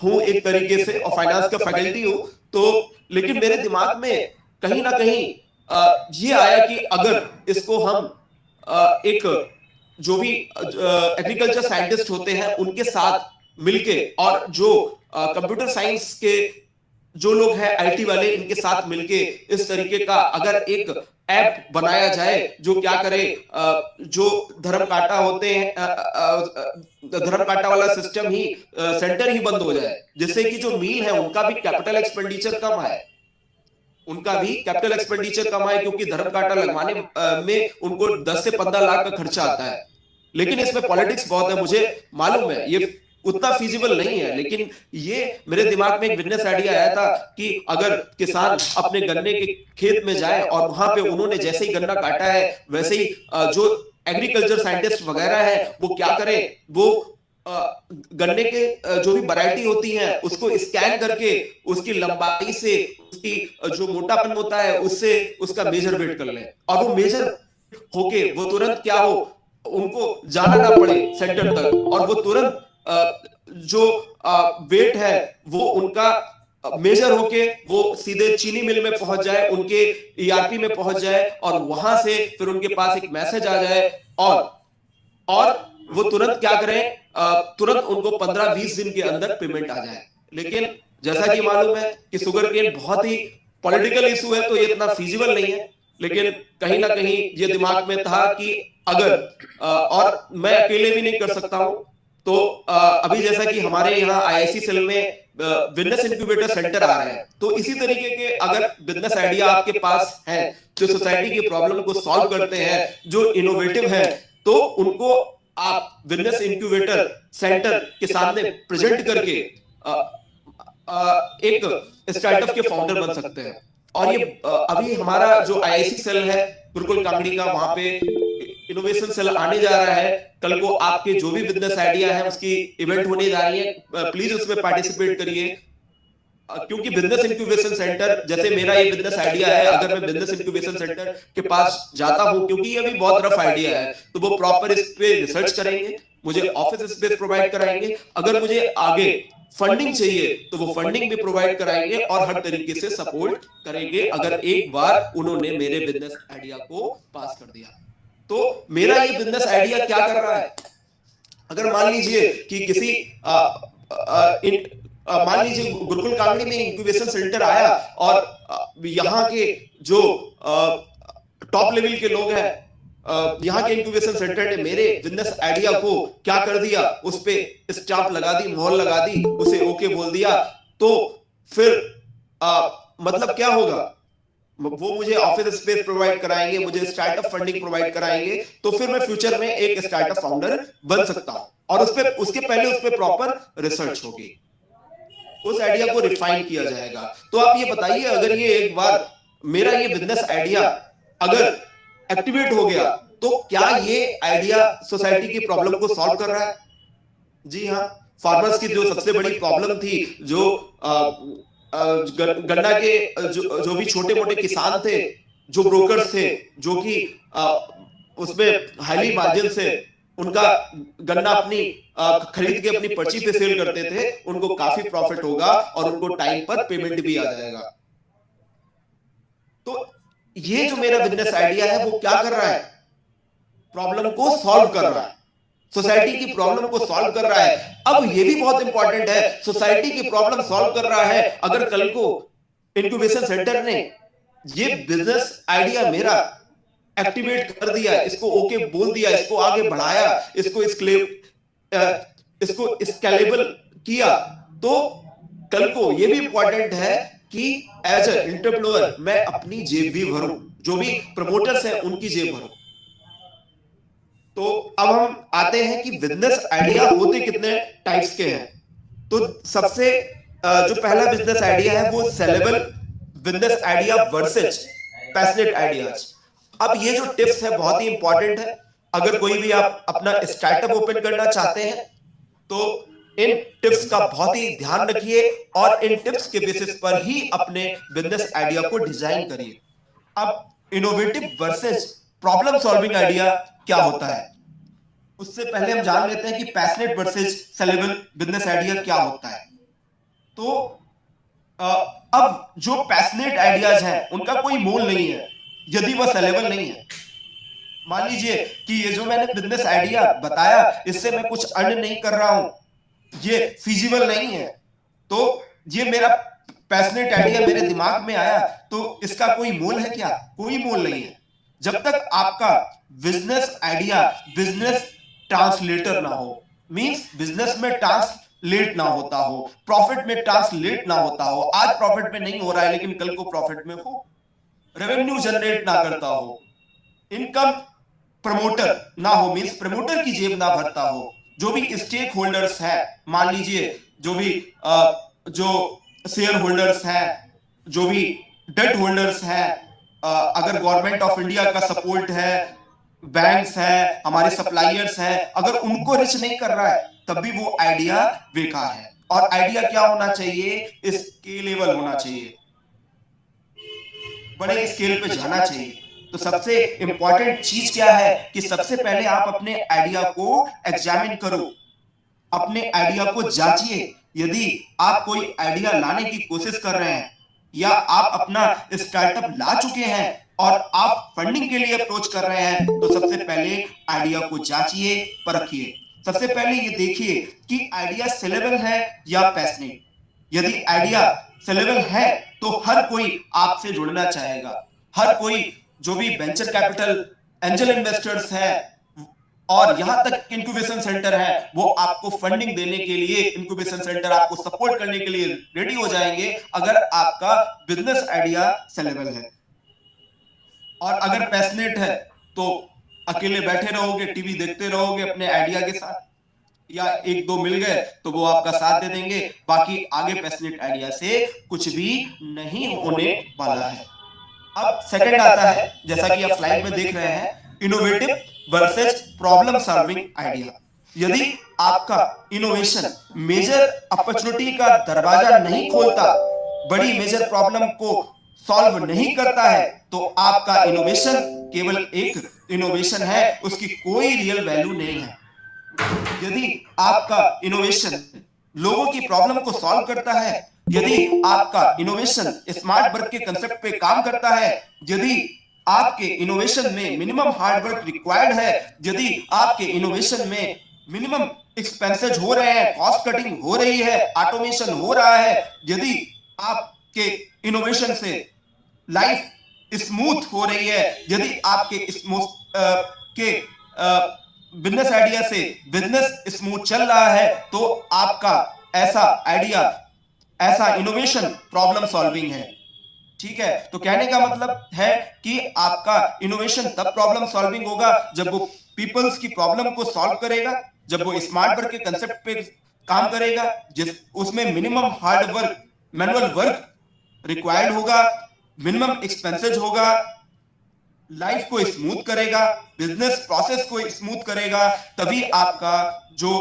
हूं एक तरीके से और फाइनेंस का फैकल्टी हूं। तो लेकिन मेरे दिमाग में कहीं ना कहीं ये आया कि अगर इसको हम एक जो भी एग्रीकल्चर साइंटिस्ट होते हैं उनके साथ मिलके, और जो कंप्यूटर साइंस के जो लोग हैं आईटी वाले, इनके साथ मिलके इस तरीके का अगर एक ऐप बनाया जाए जो क्या करे, जो धर्म कांटा होते हैं, धर्म कांटा वाला सिस्टम ही सेंटर ही बंद हो जाए, जिससे कि जो मील है उनका भी कैपिटल एक्सपेंडिचर कम आए, उनका भी कैपिटल एक्सपेंडिचर कम आए, क्योंकि धर्म कांटा लगवाने में उनको 10 से 15 लाख का खर्चा आता है। लेकिन इसमें पॉलिटिक्स बहुत है, मुझे मालूम है ये उतना फीजिबल नहीं है, लेकिन ये मेरे दिमाग में एक बिजनेस आइडिया आया था कि अगर किसान अपने गन्ने के खेत में जाए और वहां पे उन्होंने जैसे ही गन्ना काटा है वैसे ही जो एग्रीकल्चर साइंटिस्ट वगैरह है वो क्या करें, वो गन्ने के जो भी वैरायटी होती है उसको स्कैन करके उसकी लंबाई से उसकी जो मोटापन होता है उससे उसका मेजर वेट कर लें, और वो मेजर होके वो तुरंत क्या हो, उनको जाना ना पड़े सेंटर तक, और वो तुरंत जो वेट है वो उनका मेजर होके वो सीधे चीनी मिल में पहुंच जाए, उनके ईआरपी में पहुंच जाए, और वहां से फिर उनके पास एक मैसेज आ जाए, और वो तुरंत क्या करें, तुरंत उनको 15-20 दिन के अंदर पेमेंट आ जाए। लेकिन जैसा कि मालूम है कि शुगर केन बहुत ही पॉलिटिकल इशू है, तो ये इतना फिजिबल नहीं है, लेकिन कहीं ना कहीं ये दिमाग में था कि अगर और मैं अकेले भी नहीं कर सकता हूं, तो अभी जैसा कि हमारे यहाँ आईआईसी सेल में बिजनेस इंक्यूबेटर सेंटर आ रहे हैं, तो इसी तरीके के अगर बिजनेस आइडिया आपके पास है जो सोसाइटी की प्रॉब्लम को सॉल्व करते हैं, जो इनोवेटिव है, तो उनको आप बिजनेस इंक्यूबेटर सेंटर के सामने प्रेजेंट करके एक स्टार्टअप के फाउंडर बन सकते हैं। और ये अभी हमारा जो आईआईसी सेल है गुरुकुल कांगड़ी का, वहां पे इनोवेशन सेल आने जा रहा है। कल को आपके जो भी बिजनेस आइडिया है उसकी इवेंट होने जा रही है, प्लीज उसमें पार्टिसिपेट करिए, क्योंकि बिजनेस इंक्यूबेशन सेंटर जैसे मेरा ये बिजनेस आइडिया है, अगर मैं बिजनेस इंक्यूबेशन सेंटर के पास जाता हूं, क्योंकि ये अभी बहुत रफ आइडिया है, तो वो प्रॉपर इस पे रिसर्च करेंगे, मुझे ऑफिस स्पेस प्रोवाइड कराएंगे, अगर मुझे आगे फंडिंग चाहिए तो वो फंडिंग भी प्रोवाइड कराएंगे और हर तरीके से सपोर्ट करेंगे, अगर एक बार उन्होंने मेरे बिजनेस आइडिया को पास कर दिया। तो मेरा ये बिजनेस आइडिया क्या कर रहा है, अगर मान लीजिए कि किसी मान लीजिए गुरुकुल कांगड़ी में इंक्यूबेशन सेंटर आया, और यहाँ के जो टॉप लेवल के लोग हैं, यहाँ के इंक्यूबेशन सेंटर ने मेरे बिजनेस आइडिया को क्या कर दिया, उस पे स्टाम्प लगा दी, मोहर लगा दी, उसे ओके बोल दिया, तो फिर मतलब क्या होगा, वो मुझे ऑफिस स्पेस प्रोवाइड कराएंगे, मुझे स्टार्टअप फंडिंग प्रोवाइड कराएंगे, तो फिर मैं फ्यूचर में एक स्टार्टअप फाउंडर बन सकता हूं, और उसके पहले उस पर प्रॉपर रिसर्च होगी, उस आइडिया को रिफाइन किया जाएगा। तो आप ये बताइए, अगर ये एक बार मेरा ये बिजनेस आइडिया अगर एक्टिवेट हो गया, तो क्या ये आइडिया सोसाइटी की प्रॉब्लम को सॉल्व कर रहा है? जी हाँ, फार्मर्स की जो सबसे बड़ी प्रॉब्लम थी, जो गन्ना के जो भी छोटे मोटे किसान थे, जो ब्रोकर्स थे, जो कि उसमें हाईली मार्जिन से उनका गन्ना अपनी खरीद के अपनी पर्ची पे सेल करते थे, उनको काफी प्रॉफिट होगा और उनको टाइम पर पेमेंट भी आ जाएगा। तो ये जो मेरा बिजनेस आइडिया है वो क्या कर रहा है, प्रॉब्लम को सॉल्व कर रहा है, सोसाइटी की प्रॉब्लम को सॉल्व कर रहा है। अब ये भी बहुत इंपॉर्टेंट है, सोसाइटी की प्रॉब्लम सॉल्व कर रहा है, अगर कल को इंक्यूबेशन सेंटर ने ये बिजनेस आइडिया मेरा एक्टिवेट कर दिया, इसको ओके बोल दिया, इसको आगे बढ़ाया, इसको स्केलेबल किया, तो कल को ये भी इंपॉर्टेंट है कि एज ए एंटरप्रेन्योर मैं अपनी जेब भी भरूं, जो भी प्रमोटर्स हैं उनकी जेब भरूं। तो अब हम आते हैं कि बिजनेस आइडिया होते कितने टाइप्स के हैं। तो सबसे जो पहला बिजनेस आइडिया है वो saleable business idea versus passionate ideas. अब ये जो टिप्स है बहुत ही इंपॉर्टेंट है, अगर कोई भी आप अपना स्टार्टअप ओपन करना चाहते हैं तो इन टिप्स का बहुत ही ध्यान रखिए और इन टिप्स के बेसिस पर ही अपने बिजनेस आइडिया को डिजाइन करिए। अब innovative versus problem solving idea क्या होता है, उससे पहले हम जान लेते हैं कि passionate versus saleable business idea क्या होता है। तो अब जो पैशनेट आइडियाज हैं उनका कोई मोल नहीं है यदि वह सेलेबल नहीं है। मान लीजिए कि ये जो मैंने बिजनेस आइडिया बताया, इससे मैं कुछ अर्न नहीं कर रहा हूं, ये फिजिबल नहीं है, तो ये मेरा पैशनेट आइडिया मेरे दिमाग में आया, तो इसका कोई मोल है क्या? कोई मोल नहीं है। जब तक आपका बिजनेस आइडिया बिजनेस ट्रांसलेटर ना हो, मींस बिजनेस में ट्रांसलेट ना होता हो, प्रॉफिट में ट्रांसलेट ना होता हो, आज प्रॉफिट में नहीं हो रहा है लेकिन कल को प्रॉफिट में हो, रेवेन्यू जनरेट ना करता हो, इनकम प्रमोटर ना हो, मींस प्रमोटर की जेब ना भरता हो, जो भी स्टेक होल्डर्स हैं, मान लीजिए जो भी जो शेयर होल्डर्स हैं, जो भी डेट होल्डर्स हैं, अगर गवर्नमेंट ऑफ इंडिया का सपोर्ट है, बैंक्स हैं, हमारे सप्लायर्स हैं, अगर उनको रिच नहीं कर रहा है तब भी वो आइडिया बेकार है। और आइडिया क्या होना चाहिए? स्केलेबल होना चाहिए, बड़े स्केल पे जाना चाहिए। तो सबसे इंपॉर्टेंट चीज क्या है कि सबसे पहले आप अपने आइडिया को एग्जामिन करो, अपने आइडिया को जांचिए। यदि आप कोई आइडिया लाने की कोशिश कर रहे हैं या आप अपना स्टार्टअप ला चुके हैं और आप फंडिंग के लिए अप्रोच कर रहे हैं, तो सबसे पहले आइडिया को जांचिए, परखिए। सबसे पहले ये देखिए कि आइडिया सेलेबल है या पैशनेट। यदि आइडिया सेलेबल है तो हर कोई आपसे जुड़ना चाहेगा। हर कोई, जो भी वेंचर कैपिटल, एंजल इन्वेस्टर्स हैं और यहां तक इंक्यूबेशन सेंटर है, वो आपको फंडिंग देने के लिए, इंक्यूबेशन सेंटर आपको सपोर्ट करने के लिए रेडी हो जाएंगे अगर आपका बिजनेस आइडिया सेलेबल है। और अगर पैशनेट है तो अकेले बैठे रहोगे, टीवी देखते रहोगे अपने आइडिया के साथ, या एक दो मिल गए तो वो आपका साथ दे देंगे, बाकी आगे पैशनेट आइडिया से कुछ भी नहीं होने वाला है। अब सेकंड आता है, जैसा कि आप स्लाइड में देख रहे हैं, innovative versus problem solving idea. यदि आपका इनोवेशन मेजर अपॉर्चुनिटी का दरवाजा नहीं खोलता, बड़ी मेजर प्रॉब्लम को सॉल्व नहीं करता है, तो आपका इनोवेशन केवल एक इनोवेशन है, उसकी कोई रियल वैल्यू नहीं है। यदि आपका इनोवेशन लोगों की प्रॉब्लम को सॉल्व करता है, यदि आपका इनोवेशन स्मार्ट वर्क के कंसेप्ट पे काम करता है, यदि आपके इनोवेशन में मिनिमम हार्ड वर्क रिक्वायर्ड है, यदि आपके इनोवेशन में मिनिमम एक्सपेंसेस हो रहे हैं, कॉस्ट कटिंग हो रही है, ऑटोमेशन हो रहा है, यदि आपके इनोवेशन से लाइफ स्मूथ हो रही है, यदि आपके बिजनेस आइडिया से बिजनेस स्मूथ चल रहा है, तो आपका ऐसा आइडिया, ऐसा इनोवेशन प्रॉब्लम सॉल्विंग है। ठीक है, तो कहने का मतलब है कि आपका इनोवेशन तब प्रॉब्लम सॉल्विंग होगा जब वो पीपल्स की प्रॉब्लम को सॉल्व करेगा, जब वो स्मार्ट वर्क के कंसेप्ट पे काम करेगा, जिस उसमें minimum hard work, manual work required होगा, मिनिमम एक्सपेंसेस होगा, लाइफ को स्मूथ करेगा, बिजनेस प्रोसेस को स्मूथ करेगा, तभी आपका जो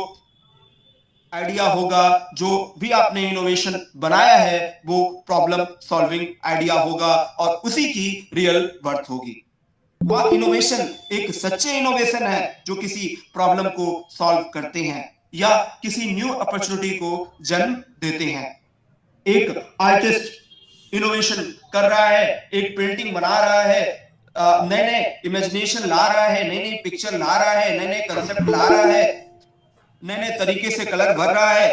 आइडिया होगा, जो भी आपने इनोवेशन बनाया है, वो प्रॉब्लम सॉल्विंग आइडिया होगा और उसी की रियल वर्थ होगी। वह इनोवेशन एक सच्चे इनोवेशन है जो किसी प्रॉब्लम को सॉल्व करते हैं या किसी न्यू अपॉर्चुनिटी को जन्म देते हैं। एक आर्टिस्ट इनोवेशन कर रहा है, एक पेंटिंग बना रहा है, नए नए इमेजिनेशन ला रहा है, नई नई पिक्चर ला रहा है, नए नए कंसेप्ट ला रहा है, नए नए तरीके से कलर भर रहा है,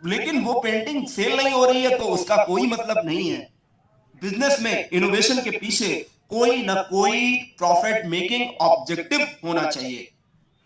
लेकिन वो पेंटिंग सेल नहीं हो रही है तो उसका कोई मतलब नहीं है। बिजनेस में इनोवेशन के पीछे कोई ना कोई प्रॉफिट मेकिंग ऑब्जेक्टिव होना चाहिए,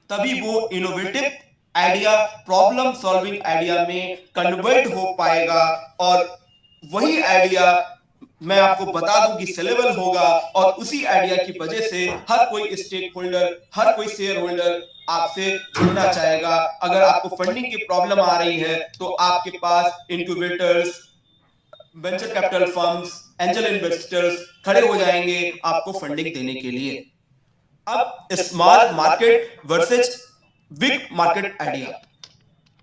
तभी वो innovative idea problem solving idea में कन्वर्ट हो पाएगा। और वही आइडिया मैं आपको बता दूं कि सेलेबल होगा और उसी आइडिया की वजह से हर कोई स्टेक होल्डर, हर कोई शेयर होल्डर आपसे जुड़ना चाहेगा। अगर आपको फंडिंग की प्रॉब्लम आ रही है तो आपके पास incubators, venture capital firms, angel investors खड़े हो जाएंगे आपको फंडिंग देने के लिए। अब small market versus big market idea.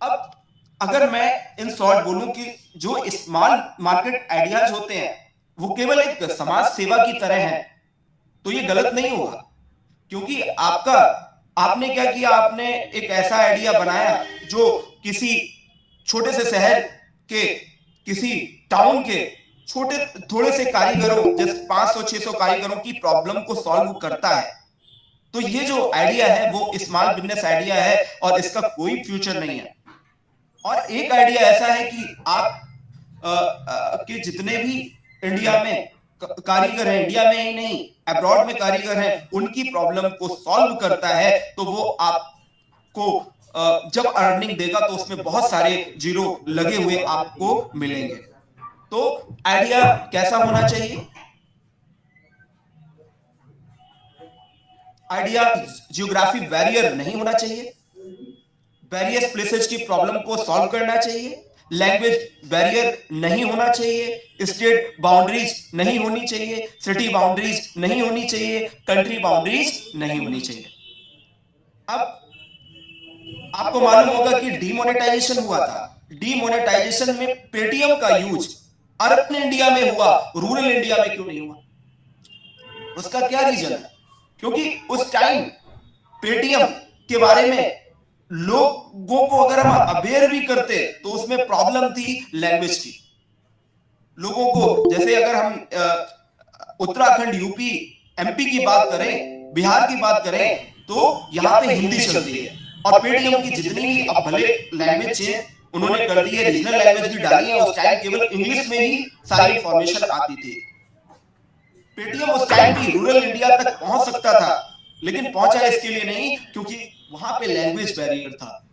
अब अगर मैं इन शॉर्ट बोलूं कि जो स्मॉल मार्केट आइडियाज होते हैं वो केवल एक समाज सेवा की तरह है, तो ये गलत नहीं होगा, क्योंकि आपने क्या किया, आपने एक ऐसा आइडिया बनाया जो किसी छोटे से शहर के, किसी टाउन के छोटे थोड़े से कारीगरों, जैसे 500-600 कारीगरों की प्रॉब्लम को सॉल्व करता है। तो ये जो आइडिया है वो स्मॉल बिजनेस आइडिया है और इसका कोई फ्यूचर नहीं है। और एक आइडिया ऐसा है कि आप के जितने भी इंडिया में कारीगर हैं, इंडिया में ही नहीं अब्रॉड में कारीगर हैं, उनकी प्रॉब्लम को सॉल्व करता है, तो वो आपको जब अर्निंग देगा तो उसमें बहुत सारे जीरो लगे हुए आपको मिलेंगे। तो आइडिया कैसा होना चाहिए? आइडिया जियोग्राफी बैरियर नहीं होना चाहिए, वेरियस प्लेसेस की प्रॉब्लम को सॉल्व करना चाहिए, लैंग्वेज बैरियर नहीं होना चाहिए, स्टेट बाउंड्रीज नहीं होनी चाहिए, सिटी बाउंड्रीज नहीं होनी चाहिए, कंट्री बाउंड्रीज नहीं होनी चाहिए। अब आपको मालूम होगा कि डीमोनेटाइजेशन हुआ था। डीमोनेटाइजेशन में पेटीएम का यूज अर्बन इंडिया में हुआ, रूरल इंडिया में क्यों नहीं हुआ? उसका क्या रीजन है? क्योंकि उस टाइम पेटीएम के बारे में लोगों को अगर हम अवेयर भी करते तो उसमें प्रॉब्लम थी लैंग्वेज की। लोगों को, जैसे अगर हम उत्तराखंड, यूपी, एमपी की बात करें, बिहार की बात करें, तो यहां पे हिंदी चलती है और पेटीएम की जितनी भी अब भले लैंग्वेज चेंज उन्होंने कर दी है, रीजनल लैंग्वेज भी डाली है, उस टाइम केवल इंग्लिश में ही सारी इंफॉर्मेशन आती थी। पेटीएम उस टाइम भी रूरल इंडिया तक पहुंच सकता था, लेकिन पहुंचा इसके लिए नहीं क्योंकि वहां पे लैंग्वेज बैरियर था।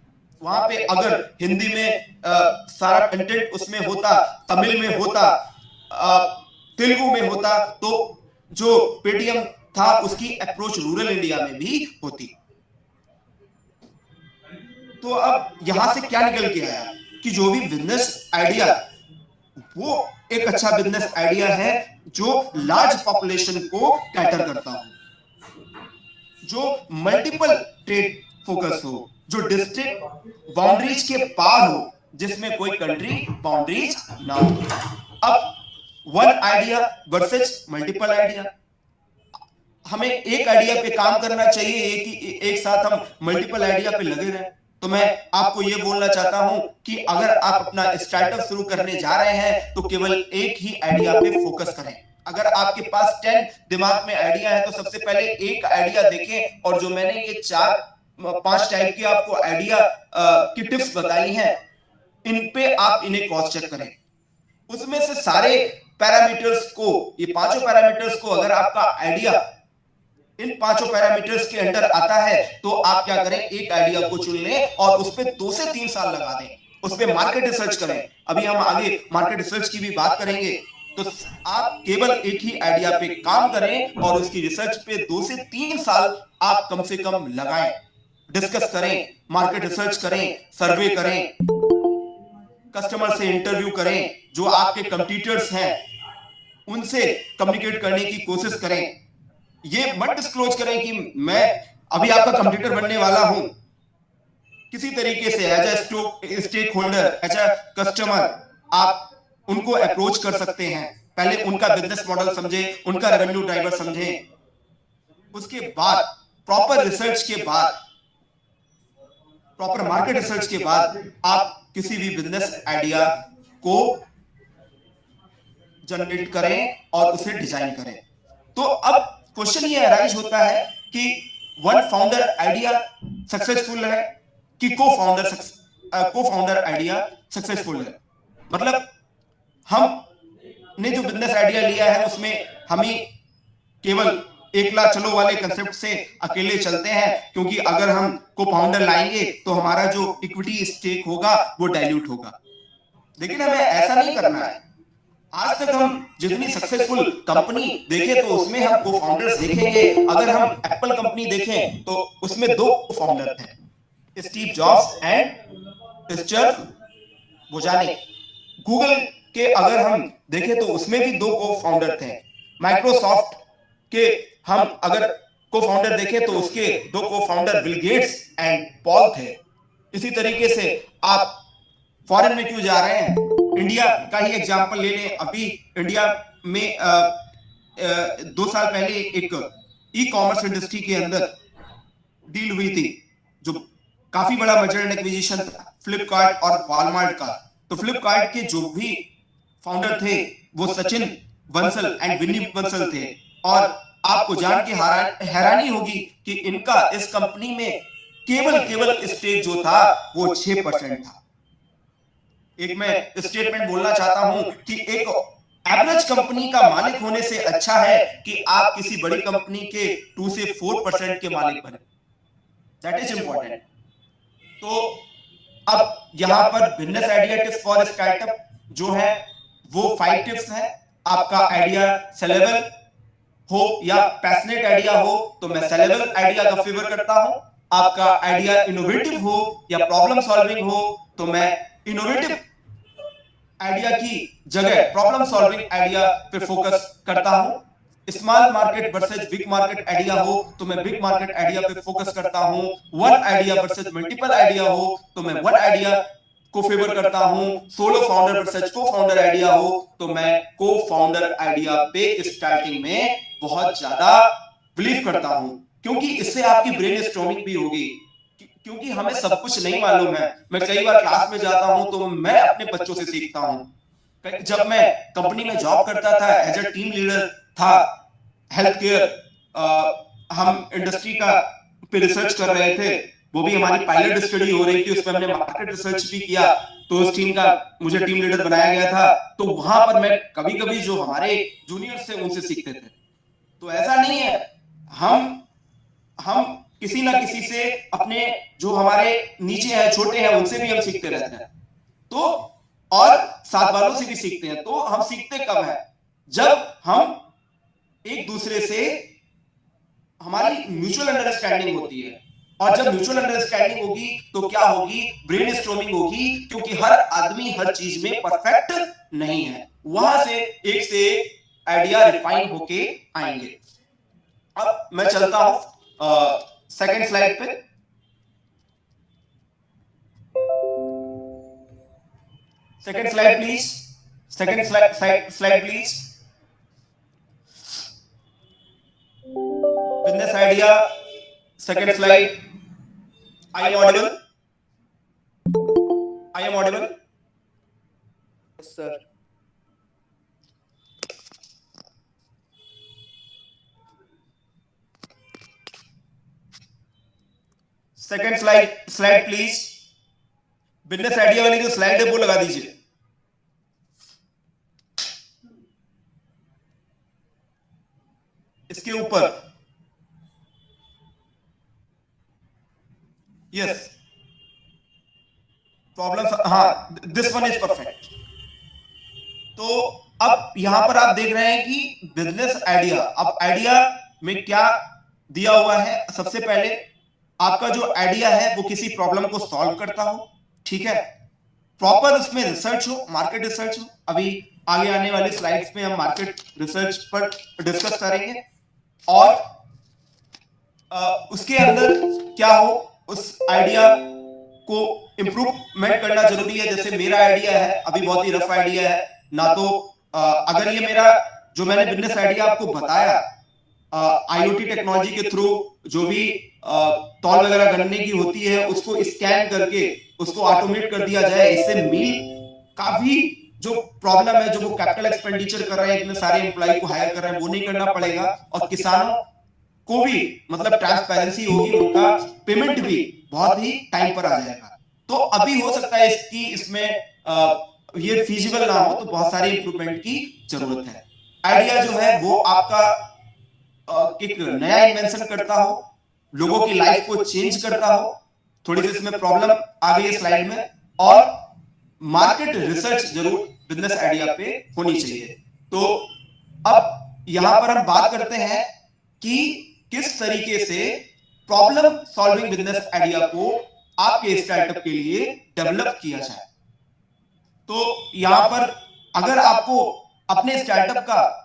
वहां पे अगर हिंदी में सारा कंटेंट उसमें होता, तमिल में होता, तेलुगु में होता, तो जो पेटीएम था उसकी अप्रोच रूरल इंडिया में भी होती। तो अब यहां से क्या निकल के आया कि जो भी बिजनेस आइडिया, वो एक अच्छा बिजनेस आइडिया है जो लार्ज पॉपुलेशन को कैटर करता हो, जो मल्टीपल ट्रेड फोकस हो, जो डिस्ट्रिक्ट बाउंड्रीज के पार हो, जिसमें कोई कंट्री बाउंड्रीज ना हो। अब one idea versus multiple idea, हमें एक आइडिया पे काम करना चाहिए, एक साथ हम मल्टीपल आइडिया पे लगे रहे। तो मैं आपको ये बोलना चाहता हूं कि अगर आप अपना स्टार्टअप शुरू करने जा रहे हैं तो केवल एक ही आइडिया पे फोकस करें। अगर आपके पास 10 दिमाग में आइडिया है तो सबसे पहले एक आइडिया देखें, और जो मैंने ये 4-5 टाइप की आपको आइडिया की टिप्स बताई हैं, इन पे आप इन्हें क्रॉस चेक करें। उसमें से सारे पैरामीटर्स को, ये 5 पैरामीटर्स को अगर आपका आइडिया इन 5 पैरामीटर्स के अंडर आता है तो आप क्या करें, एक आइडिया को चुन लें और उस पे 2 से 3 साल लगा दें, उस पे मार्केट रिसर्च करें। अभी हम आगे मार्केट रिसर्च की भी बात करेंगे। तो आप केवल एक ही आइडिया पे काम करें और उसकी रिसर्च पे 2 से 3 साल आप कम से कम लगाएं, डिस्कस करें, मार्केट रिसर्च करें, सर्वे करें, कस्टमर से इंटरव्यू करें, जो आपके कंपटीटर्स हैं उनसे कम्युनिकेट करने की कोशिश करें। ये मत डिस्क्लोज करें कि मैं अभी आपका कंपटीटर बनने वाला हूं। किसी तरीके से as a stake holder, as a customer आप उनको अप्रोच कर सकते हैं। पहले उनका बिजनेस मॉडल समझे, उनका रेवेन्यू ड्राइवर समझे, उसके बाद प्रॉपर रिसर्च के बाद, प्रॉपर मार्केट रिसर्च के बाद आप किसी भी बिजनेस आइडिया को जनरेट करें और उसे डिजाइन करें। तो अब क्वेश्चन ये अराइज होता है कि वन फाउंडर आइडिया सक्सेसफुल है कि को फाउंडर आइडिया सक्सेसफुल है। मतलब हमने जो बिजनेस आइडिया लिया है उसमें हम ही केवल एकला चलो वाले कंसेप्ट से अकेले चलते हैं, क्योंकि अगर हम को फाउंडर लाएंगे तो हमारा जो इक्विटी स्टेक होगा वो डाइल्यूट होगा। लेकिन हमें ऐसा नहीं करना है। आज तक हम जितनी सक्सेसफुल कंपनी देखें तो उसमें हम को फाउंडर्स देखेंगे। अगर हम एप्पल कंपनी देखें तो उसमें 2 फाउंडर थे, Steve Jobs and Steve Wozniak. Google के अगर हम देखें तो उसमें भी 2 को फाउंडर थे। माइक्रोसॉफ्ट के हम अगर को फाउंडर देखें तो उसके 2 को founder Bill Gates and Paul थे। इसी तरीके से आप फॉरेन में क्यों जा रहे हैं, इंडिया का ही एग्जांपल ले लें। अभी इंडिया में 2 साल पहले एक ई कॉमर्स इंडस्ट्री के अंदर डील हुई थी, जो काफी बड़ा मर्जर एंड एक्विजिशन था, फ्लिपकार्ट और वॉलमार्ट का। तो फ्लिपकार्ट के जो भी फाउंडर थे वो सचिन बंसल एंड विनी बंसल थे, और आपको जान के हैरानी होगी कि इनका इस कंपनी में केवल स्टेक जो था वो 6% था। एक मैं स्टेटमेंट बोलना चाहता हूं कि एक एवरेज कंपनी का मालिक होने से अच्छा है कि आप किसी बड़ी कंपनी के 2 से 4% के मालिक बने। That is important. तो अब यहां पर business idea tips for startup जो है वो 5 टिप्स है। आपका आइडिया सेलेबल हो या पैशनेट आइडिया हो तो मैं सेलेबल आइडिया का फेवर करता हूं। आपका आइडिया इनोवेटिव हो या प्रॉब्लम सॉल्विंग हो तो मैं इनोवेटिव आइडिया की जगह प्रॉब्लम सॉल्विंग आइडिया पे फोकस करता हूं। Small market versus big market idea हो तो मैं बिग मार्केट आइडिया पे फोकस करता हूं। One idea versus multiple idea हो तो मैं वन आइडिया को फेवर करता हूं। सोलो फाउंडर वर्सेज को फाउंडर आइडिया हो तो मैं को फाउंडर आइडिया पे स्टार्टिंग में बहुत ज्यादा बिलीव करता हूं, क्योंकि इससे आपकी ब्रेन स्टॉर्मिंग भी होगी। क्योंकि हमें सब कुछ नहीं मालूम है। मैं कई बार क्लास में जाता हूं तो मैं अपने बच्चों से सीखता हूं। जब मैं कंपनी में जॉब करता था, एज अ टीम लीडर था हेल्थ केयर, हम इंडस्ट्री का पे रिसर्च कर रहे थे, वो भी हमारी पायलट स्टडी हो रही थी, उसमें हमने मार्केट रिसर्च भी किया, तो उस टीम का मुझे टीम लीडर बनाया गया था। तो वहां पर मैं कभी कभी जो हमारे जूनियर्स थे उनसे सीखते थे। तो ऐसा नहीं है, हम किसी ना किसी से, अपने जो हमारे नीचे हैं, छोटे हैं, उनसे भी हम सीखते रहते हैं। तो और साथ वालों से भी सीखते हैं। तो हम सीखते कब है? जब हम एक दूसरे से हमारी म्यूचुअल अंडरस्टैंडिंग होती है। और जब म्यूचुअल अंडरस्टैंडिंग होगी तो क्या होगी? ब्रेन स्टॉर्मिंग होगी, क्योंकि हर आदमी हर चीज में परफेक्ट नहीं है। वहां से एक आइडिया रिफाइन होके आएंगे। अब मैं चलता हूं सेकंड स्लाइड पे। Second slide please. Second slide please. Business idea, second slide. I am audible? I am audible? Sir. Second slide please. Business idea वाली जो स्लाइड है वो लगा दीजिए। इसके ऊपर यस, प्रॉब्लम, हाँ, दिस वन इज परफेक्ट। तो अब यहां पर आप देख रहे हैं कि बिजनेस आइडिया, अब आइडिया में क्या दिया हुआ है? सबसे पहले आपका जो आइडिया है वो किसी प्रॉब्लम को सॉल्व करता हो, ठीक है, प्रॉपर उसमें रिसर्च हो, मार्केट रिसर्च हो। अभी आगे आने वाली स्लाइड्स में हम मार्केट रिसर्च पर डिस्कस करेंगे। और उसके अंदर क्या हो, उस आइडिया को इंप्रूवमेंट करना जरूरी है। जैसे मेरा आइडिया है अभी बहुत ही रफ आइडिया है ना, तो अगर ये मेरा जो मैंने बिजनेस आइडिया आपको बताया, आईओटी टेक्नोलॉजी के थ्रू जो भी तौल वगैरह गणने की होती है उसको स्कैन करके उसको ऑटोमेट कर दिया जाए, इससे मील काफी जो प्रॉब्लम है, जो वो कैपिटल एक्सपेंडिचर कर रहे हैं, इतने सारे एम्प्लॉय को हायर कर रहे हैं, वो नहीं करना पड़ेगा। और किसानों को भी मतलब ट्रांसपेरेंसी होगी, उनका पेमेंट भी बहुत ही टाइम पर आ जाएगा। तो अभी हो सकता है इसमें ये फीजिबल ना हो, तो बहुत सारी इंप्रूवमेंट की जरूरत है। आइडिया जो है वो आपका एक नया इन्वेंशन करता हो, लोगों की लाइफ को चेंज करता हो। थोड़ी सी इसमें प्रॉब्लम आ गई है स्लाइड में। और मार्केट रिसर्च जरूर बिजनेस आइडिया पे होनी चाहिए। तो अब यहां पर हम बात करते हैं कि किस तरीके से प्रॉब्लम सॉल्विंग बिजनेस आइडिया को आपके स्टार्टअप के लिए डेवलप किया जाए। तो यहां पर अगर आपको अपने स्टार्टअप का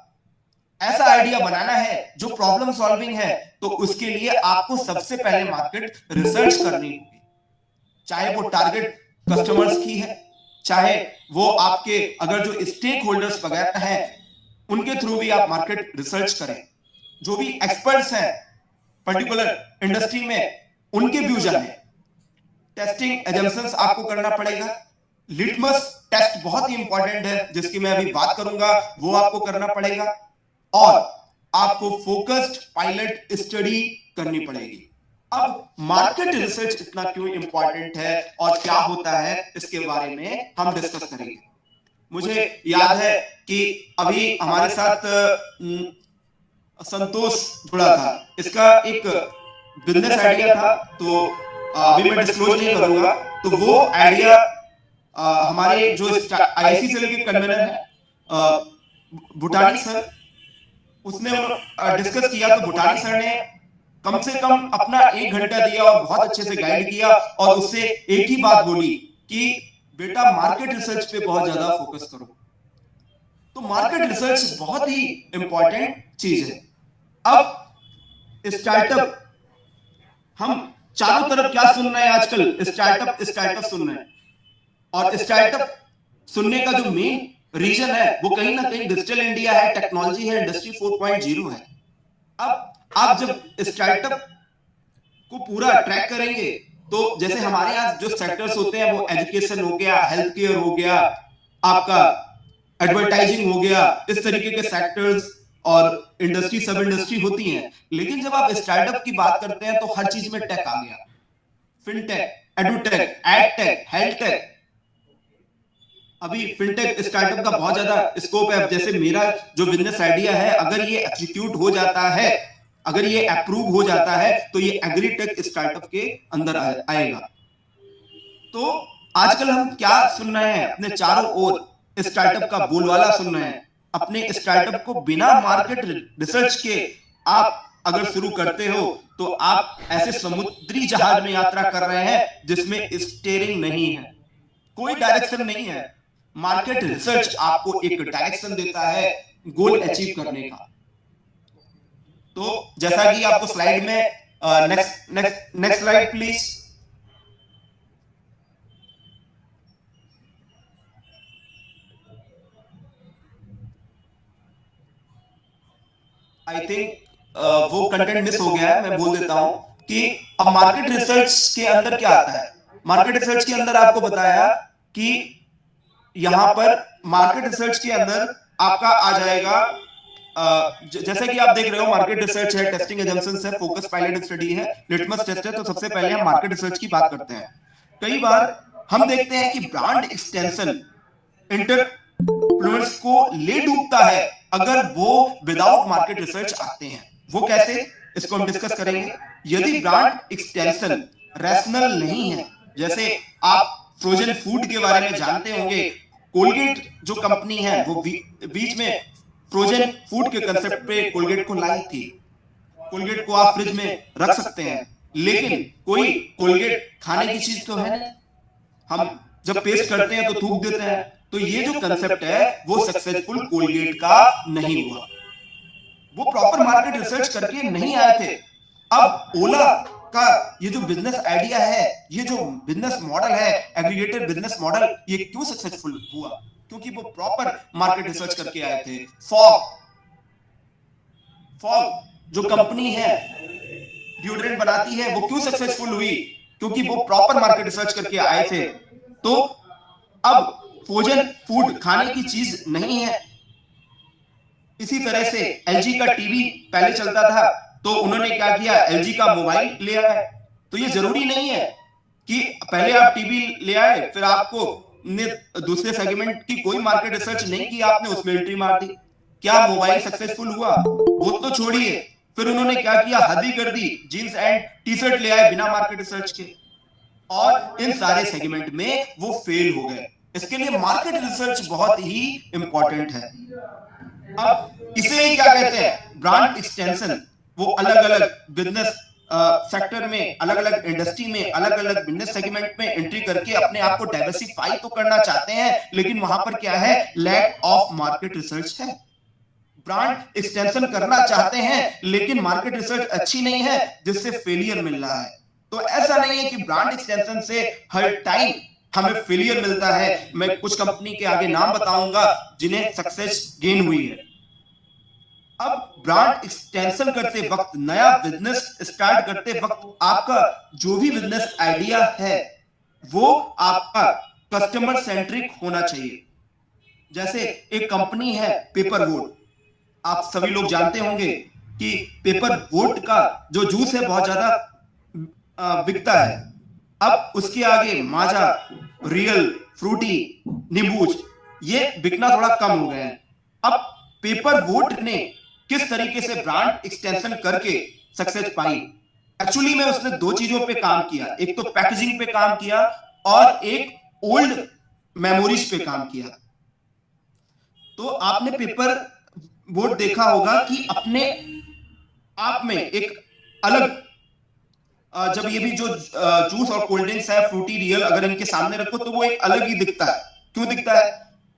ऐसा आइडिया बनाना है जो प्रॉब्लम सॉल्विंग है, तो उसके लिए आपको सबसे पहले मार्केट रिसर्च करनी होगी। चाहे वो टारगेट कस्टमर्स की है, चाहे वो आपके अगर जो स्टेक होल्डर्स वगैरह हैं उनके थ्रू भी आप मार्केट रिसर्च करें। जो भी एक्सपर्ट्स हैं पर्टिकुलर इंडस्ट्री में, उनके व्यू जानें। टेस्टिंग एजम्पशंस आपको करना पड़ेगा। लिटमस टेस्ट बहुत ही इंपॉर्टेंट है, जिसकी मैं अभी बात करूंगा, वो आपको करना पड़ेगा। और आपको फोकस्ड पायलट स्टडी करनी पड़ेगी। अब मार्केट रिसर्च इतना क्यों इंपॉर्टेंट है और क्या होता है, इसके बारे में हम डिस्कस करेंगे। मुझे याद है कि अभी हमारे साथ संतोष जुड़ा था, इसका एक बिजनेस आइडिया था, तो अभी मैं डिस्क्लोज नहीं करूंगा। तो वो आइडिया हमारे जो आईआईसी सेल के कन्वीनर है भूटानी सर, उसने डिस्कस किया। तो भूटानी सर ने कम से कम अपना 1 घंटा दिया और बहुत अच्छे से गाइड किया। और उससे एक ही बात बोली कि बेटा मार्केट रिसर्च पे बहुत ज्यादा फोकस करो। तो मार्केट रिसर्च बहुत ही इंपॉर्टेंट चीज है। अब स्टार्टअप, हम चारों तरफ क्या सुन रहे हैं आजकल? स्टार्टअप स्टार्टअप सुन रहे हैं, और स्टार्टअप सुनने का जो मेन रीजन है वो कहीं ना कहीं डिजिटल इंडिया है, टेक्नोलॉजी है, इंडस्ट्री 4.0 है। अब आप जब स्टार्टअप को पूरा ट्रैक करेंगे तो जैसे हमारे यहाँ जो सेक्टर्स होते हैं वो एजुकेशन हो गया, हेल्थ केयर हो गया, आपका एडवर्टाइजिंग हो गया, इस तरीके के सेक्टर्स और इंडस्ट्री, सब इंडस्ट्री होती हैं। लेकिन जब आप स्टार्टअप की बात करते हैं तो हर चीज में टेक आ गया, फिनटेक, एडुटेक, एडटेक, हेल्थटेक। अभी फिनटेक स्टार्टअप का बहुत ज्यादा स्कोप है। जैसे मेरा जो बिजनेस आइडिया है, अगर ये एग्जीक्यूट हो जाता है, अगर ये अप्रूव हो जाता है, तो ये एग्रीटेक स्टार्टअप के अंदर आएगा। तो आजकल हम क्या सुन रहे हैं? अपने चारों ओर स्टार्टअप का बोलबाला सुन रहे हैं। अपने स्टार्टअप को बिना मार्केट रिसर्च के आप अगर शुरू करते हो तो आप ऐसे समुद्री जहाज में यात्रा कर रहे हैं जिसमें स्टीयरिंग नहीं है, कोई डायरेक्शन नहीं है। मार्केट रिसर्च आपको एक डायरेक्शन देता है गोल अचीव करने का। तो जैसा कि आपको स्लाइड में next slide please. I think वो कंटेंट मिस हो गया है, मैं बोल देता हूं कि अब मार्केट रिसर्च के अंदर क्या आता है। मार्केट रिसर्च के अंदर आपको बताया कि यहां पर मार्केट रिसर्च के अंदर आपका आ जाएगा, जैसे कि आप देख रहे हो, मार्केट रिसर्च है, टेस्टिंग एजम्पशंस है, फोकस पायलट स्टडी है, लिटमस टेस्ट है। तो सबसे पहले हम मार्केट रिसर्च की बात करते हैं। कई बार हम देखते हैं कि ब्रांड एक्सटेंशन एंटरप्रेन्योर्स को ले डूबता है अगर वो विदाउट मार्केट रिसर्च आते हैं। वो कैसे, इसको हम डिस्कस करेंगे। यदि ब्रांड एक्सटेंशन रैशनल नहीं है, जैसे आप फ्रोजन फूड के बारे में जानते होंगे, कोलगेट जो कंपनी है वो बीच में फ्रोजन फूड के कंसेप्ट पे कोलगेट को लाई थी। कोलगेट को आप फ्रिज में रख सकते हैं, लेकिन कोई कोलगेट खाने की चीज तो है नहीं, हम जब पेस्ट करते हैं तो थूक देते हैं। तो ये जो कंसेप्ट है वो सक्सेसफुल कोलगेट का नहीं हुआ, वो प्रॉपर मार्केट रिसर्च करके नहीं आए थे। अब ओला का ये जो बिजनेस आइडिया है, ये जो बिजनेस मॉडल है, एग्रीगेटेड बिजनेस मॉडल, ये क्यों सक्सेसफुल हुआ? क्योंकि वो प्रॉपर मार्केट रिसर्च करके आए थे। फॉग जो कंपनी है डिओड्रेंट बनाती है, वो क्यों सक्सेसफुल हुई? क्योंकि वो प्रॉपर मार्केट रिसर्च करके आए थे। तो अब फ्रोजन फूड खाने की चीज नहीं है। इसी तरह से एलजी का टीवी पहले चलता था, तो उन्होंने क्या किया, एलजी का मोबाइल ले आए। तो ये जरूरी नहीं है कि पहले आप टीवी ले आए फिर आपको दूसरे सेगमेंट की कोई मार्केट रिसर्च नहीं की, आपने उसमें एंट्री मार दी। क्या मोबाइल सक्सेसफुल हुआ? वो तो छोड़िए, फिर उन्होंने क्या किया, हद ही कर दी, जीन्स एंड टी शर्ट ले आए बिना मार्केट रिसर्च के, और इन सारे सेगमेंट में वो फेल हो गए। इसके लिए मार्केट रिसर्च बहुत ही इंपॉर्टेंट है। अब इसे ही क्या कहते हैं, ब्रांड एक्सटेंशन। वो अलग अलग बिजनेस सेक्टर में, अलग अलग इंडस्ट्री में, अलग अलग बिजनेस सेगमेंट में एंट्री करके अपने आप को डाइवर्सिफाई तो करना चाहते हैं, लेकिन वहां पर क्या है, लैक ऑफ मार्केट रिसर्च है। ब्रांड एक्सटेंशन करना चाहते हैं लेकिन मार्केट रिसर्च अच्छी नहीं है, जिससे फेलियर मिल रहा है। तो ऐसा नहीं है कि ब्रांड एक्सटेंशन से हर टाइम हमें फेलियर मिलता है। मैं कुछ कंपनी के आगे नाम बताऊंगा जिन्हें सक्सेस गेन हुई है। अब ब्रांड एक्सटेंशन करते वक्त, नया बिजनेस स्टार्ट करते वक्त, आपका जो भी बिजनेस आइडिया है वो आपका कस्टमर सेंट्रिक होना चाहिए। जैसे एक कंपनी है पेपर बोट, आप सभी लोग जानते होंगे कि पेपर बोट का जो जूस है बहुत ज्यादा बिकता है। अब उसके आगे माजा, रियल, फ्रूटी, नींबूच, ये बिकना थोड़ा कम हो गए हैं। अब पेपर बोट ने किस तरीके से ब्रांड एक्सटेंशन करके सक्सेस पाई? एक्चुअली में उसने दो चीजों पे काम किया, एक तो पैकेजिंग पे काम किया और एक ओल्ड मेमोरीज पे काम किया। तो आपने पेपर बोट देखा होगा कि अपने आप में एक अलग जब ये भी जो जूस और कोल्ड ड्रिंक्स है फ्रूटी रियल अगर इनके सामने रखो तो वो एक अलग ही दिखता है। क्यों दिखता है?